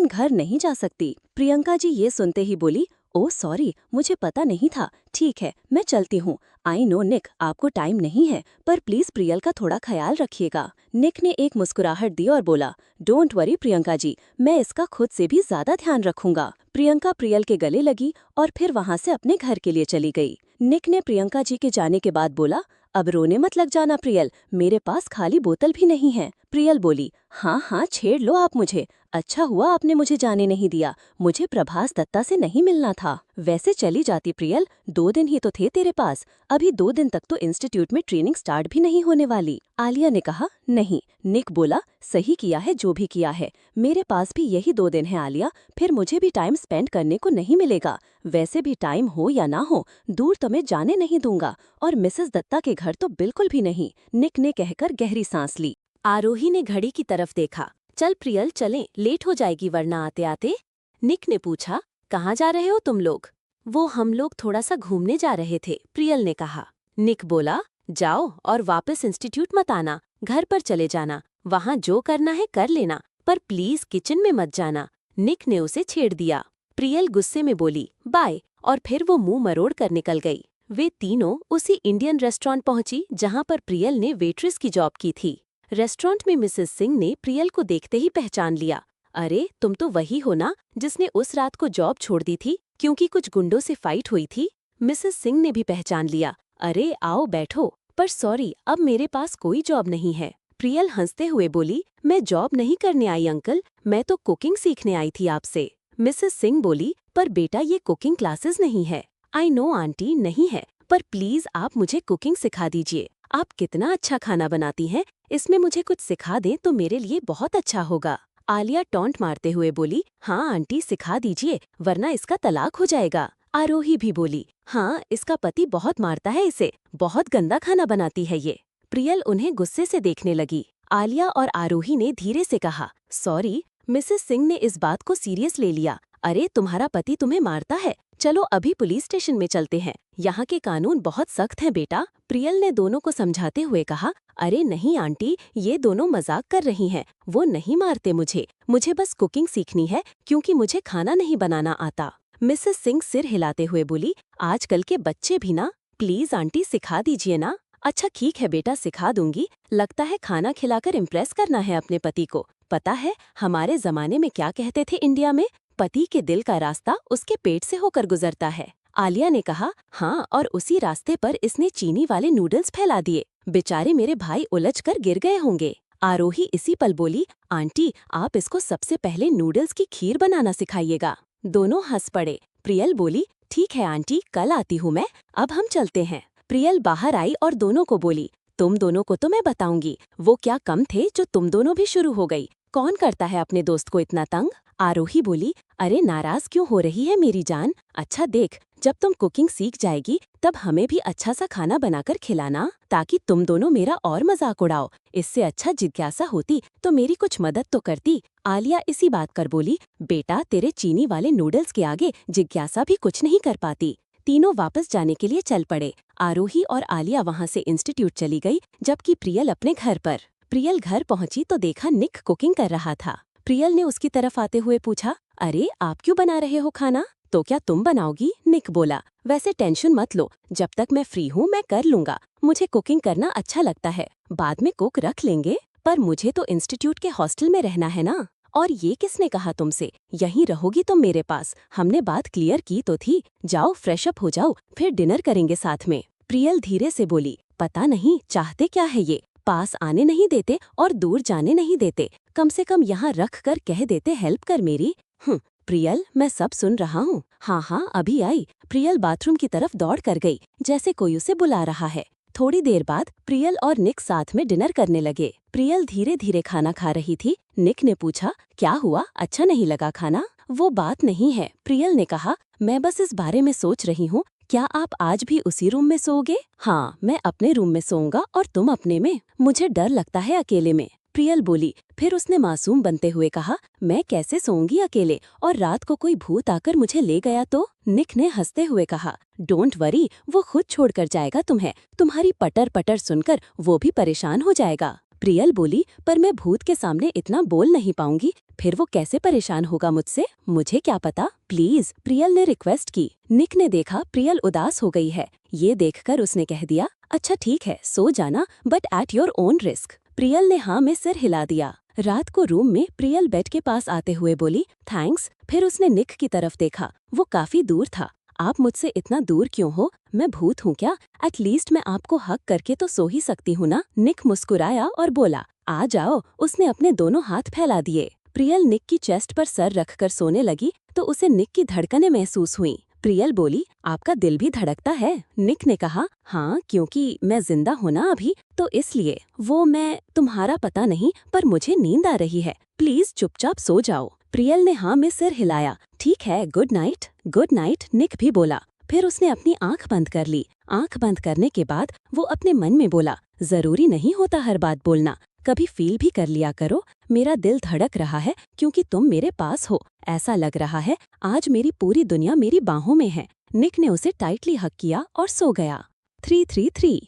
घर नहीं जा सकती। प्रियंका जी ये सुनते ही बोली, ओह सॉरी, मुझे पता नहीं था। ठीक है, मैं चलती हूँ। आई नो निक, आपको टाइम नहीं है, पर प्लीज प्रियल का थोड़ा ख्याल रखिएगा। निक ने एक मुस्कुराहट दी और बोला, डोंट वरी प्रियंका जी, मैं इसका खुद से भी ज्यादा ध्यान रखूंगा। प्रियंका प्रियल के गले लगी और फिर वहां से अपने घर के लिए चली गई। निक ने प्रियंका जी के जाने के बाद बोला, अब रोने मत लग जाना प्रियल, मेरे पास खाली बोतल भी नहीं है। प्रियल बोली, हाँ हाँ छेड़ लो आप मुझे, अच्छा हुआ आपने मुझे जाने नहीं दिया, मुझे प्रभास दत्ता से नहीं मिलना था। वैसे चली जाती प्रियल, 2 दिन ही तो थे तेरे पास, अभी 2 दिन तक तो इंस्टीट्यूट में ट्रेनिंग स्टार्ट भी नहीं होने वाली। आलिया ने कहा, नहीं। निक बोला, सही किया है जो भी किया है, मेरे पास भी यही 2 दिन है आलिया, फिर मुझे भी टाइम स्पेंड करने को नहीं मिलेगा। वैसे भी टाइम हो या ना हो, दूर तो मैं जाने नहीं दूंगा, और मिसेस दत्ता के घर तो बिल्कुल भी नहीं। निक ने कहकर गहरी सांस ली। आरोही ने घड़ी की तरफ देखा, चल प्रियल चलें, लेट हो जाएगी वरना आते आते। निक ने पूछा, कहाँ जा रहे हो तुम लोग? वो हम लोग थोड़ा सा घूमने जा रहे थे, प्रियल ने कहा। निक बोला, जाओ और वापस इंस्टीट्यूट मत आना, घर पर चले जाना, वहाँ जो करना है कर लेना, पर प्लीज किचन में मत जाना। निक ने उसे छेड़ दिया। प्रियल गुस्से में बोली, बाय, और फिर वो मुंह मरोड़ कर निकल गई। वे तीनों उसी इंडियन रेस्टोरेंट पहुंची जहां पर प्रियल ने वेट्रेस की जॉब की थी। रेस्टोरेंट में मिसेस सिंह ने प्रियल को देखते ही पहचान लिया। अरे तुम तो वही हो ना जिसने उस रात को जॉब छोड़ दी थी क्योंकि कुछ गुंडों से फाइट हुई थी? मिसेस सिंह ने भी पहचान लिया। अरे आओ बैठो, पर सॉरी अब मेरे पास कोई जॉब नहीं है। प्रियल हंसते हुए बोली, मैं जॉब नहीं करने आई अंकल, मैं तो कुकिंग सीखने आई थी आपसे। मिसेस सिंह बोली, पर बेटा ये कुकिंग क्लासेस नहीं है। आई नो आंटी नहीं है, पर प्लीज आप मुझे कुकिंग सिखा दीजिए। आप कितना अच्छा खाना बनाती हैं, इसमें मुझे कुछ सिखा दें तो मेरे लिए बहुत अच्छा होगा। आलिया टॉन्ट मारते हुए बोली, हाँ आंटी सिखा दीजिए वरना इसका तलाक हो जाएगा। आरोही भी बोली, हाँ इसका पति बहुत मारता है इसे, बहुत गंदा खाना बनाती है ये। प्रियल उन्हें गुस्से से देखने लगी। आलिया और आरोही ने धीरे से कहा, सॉरी। मिसेस सिंह ने इस बात को सीरियस ले लिया। अरे तुम्हारा पति तुम्हें मारता है, चलो अभी पुलिस स्टेशन में चलते हैं, यहाँ के कानून बहुत सख्त हैं बेटा। प्रियल ने दोनों को समझाते हुए कहा, अरे नहीं आंटी, ये दोनों मजाक कर रही हैं, वो नहीं मारते मुझे बस कुकिंग सीखनी है क्योंकि मुझे खाना नहीं बनाना आता। मिसेस सिंह सिर हिलाते हुए बोली, आजकल के बच्चे भी ना, प्लीज आंटी सिखा दीजिए ना। अच्छा ठीक है बेटा सिखा दूंगी, लगता है खाना खिलाकर इम्प्रेस करना है अपने पति को। पता है हमारे जमाने में क्या कहते थे इंडिया में, पति के दिल का रास्ता उसके पेट से होकर गुजरता है। आलिया ने कहा, हाँ, और उसी रास्ते पर इसने चीनी वाले नूडल्स फैला दिए। बेचारे मेरे भाई उलझकर गिर गए होंगे। आरोही इसी पल बोली, आंटी, आप इसको सबसे पहले नूडल्स की खीर बनाना सिखाइएगा। दोनों हंस पड़े। प्रियल बोली, ठीक है आंटी, कल आती हूँ मैं, अब हम चलते हैं। प्रियल बाहर आई और दोनों को बोली, तुम दोनों को तो मैं बताऊंगी, वो क्या कम थे जो तुम दोनों भी शुरू हो गई। कौन करता है अपने दोस्त को इतना तंग? आरोही बोली, अरे नाराज क्यों हो रही है मेरी जान? अच्छा देख, जब तुम कुकिंग सीख जाएगी तब हमें भी अच्छा सा खाना बनाकर खिलाना, ताकि तुम दोनों मेरा और मजाक उड़ाओ। इससे अच्छा जिज्ञासा होती तो मेरी कुछ मदद तो करती। आलिया इसी बात कर बोली, बेटा तेरे चीनी वाले नूडल्स के आगे जिज्ञासा भी कुछ नहीं कर पाती। तीनों वापस जाने के लिए चल पड़े। आरोही और आलिया वहां से इंस्टीट्यूट चली गई, जबकि प्रियल अपने घर पर। प्रियल घर पहुंची तो देखा निक कुकिंग कर रहा था। प्रियल ने उसकी तरफ आते हुए पूछा, अरे आप क्यों बना रहे हो खाना? तो क्या तुम बनाओगी? निक बोला, वैसे टेंशन मत लो, जब तक मैं फ्री हूँ मैं कर लूंगा। मुझे कुकिंग करना अच्छा लगता है, बाद में कुक रख लेंगे, पर मुझे तो इंस्टीट्यूट के हॉस्टल में रहना है ना। और ये किसने कहा तुमसे? यहीं रहोगी तुम मेरे पास? हमने बात क्लियर की तो थी। जाओ फ्रेश अप हो जाओ, फिर डिनर करेंगे साथ में। प्रियल धीरे से बोली, पता नहीं चाहते क्या है ये, पास आने नहीं देते और दूर जाने नहीं देते। कम से कम यहाँ रख कर कह देते हेल्प कर मेरी। प्रियल, मैं सब सुन रहा हूँ। हाँ हाँ, अभी आई। प्रियल बाथरूम की तरफ दौड़ कर गई, जैसे कोई उसे बुला रहा है। थोड़ी देर बाद प्रियल और निक साथ में डिनर करने लगे। प्रियल धीरे धीरे खाना खा रही थी। निक ने पूछा, क्या हुआ, अच्छा नहीं लगा खाना? वो बात नहीं है, प्रियल ने कहा, मैं बस इस बारे में सोच रही हूँ, क्या आप आज भी उसी रूम में सोओगे? हाँ, मैं अपने रूम में सोऊंगा और तुम अपने में। मुझे डर लगता है अकेले में। प्रियल बोली। फिर उसने मासूम बनते हुए कहा, मैं कैसे सोऊंगी अकेले, और रात को कोई भूत आकर मुझे ले गया तो? निक ने हंसते हुए कहा, डोंट वरी, वो खुद छोड़कर जाएगा तुम्हें। तुम्हारी पटर पटर सुनकर वो भी परेशान हो जाएगा। प्रियल बोली, पर मैं भूत के सामने इतना बोल नहीं पाऊंगी, फिर वो कैसे परेशान होगा मुझसे? मुझे क्या पता, प्लीज, प्रियल ने रिक्वेस्ट की। निक ने देखा प्रियल उदास हो गई है। ये देखकर उसने कह दिया, अच्छा ठीक है, सो जाना, but at your own risk. Priyal ने हाँ में सिर हिला दिया। रात को रूम में प्रियल बेड के पास आते हुए बोली, थैंक्स। फिर उसने निक की तरफ देखा, वो काफी दूर था। आप मुझसे इतना दूर क्यों हो? मैं भूत हूँ क्या? एटलीस्ट मैं आपको हक करके तो सो ही सकती हूँ ना। निक मुस्कुराया और बोला, आ जाओ। उसने अपने दोनों हाथ फैला दिए। प्रियल निक की चेस्ट पर सर रखकर सोने लगी तो उसे निक की धड़कनें महसूस हुई। प्रियल बोली, आपका दिल भी धड़कता है? निक ने कहा, हाँ, क्योंकि मैं जिंदा हूँ ना अभी, तो इसलिए। वो मैं तुम्हारा पता नहीं, पर मुझे नींद आ रही है, प्लीज चुपचाप सो जाओ। प्रियल ने हाँ में सिर हिलाया। ठीक है, गुड नाइट। गुड नाइट, निक भी बोला। फिर उसने अपनी आंख बंद कर ली। आंख बंद करने के बाद वो अपने मन में बोला, जरूरी नहीं होता हर बात बोलना, कभी फील भी कर लिया करो। मेरा दिल धड़क रहा है क्योंकि तुम मेरे पास हो। ऐसा लग रहा है आज मेरी पूरी दुनिया मेरी बाहों में है। निक ने उसे टाइटली हग किया और सो गया। 333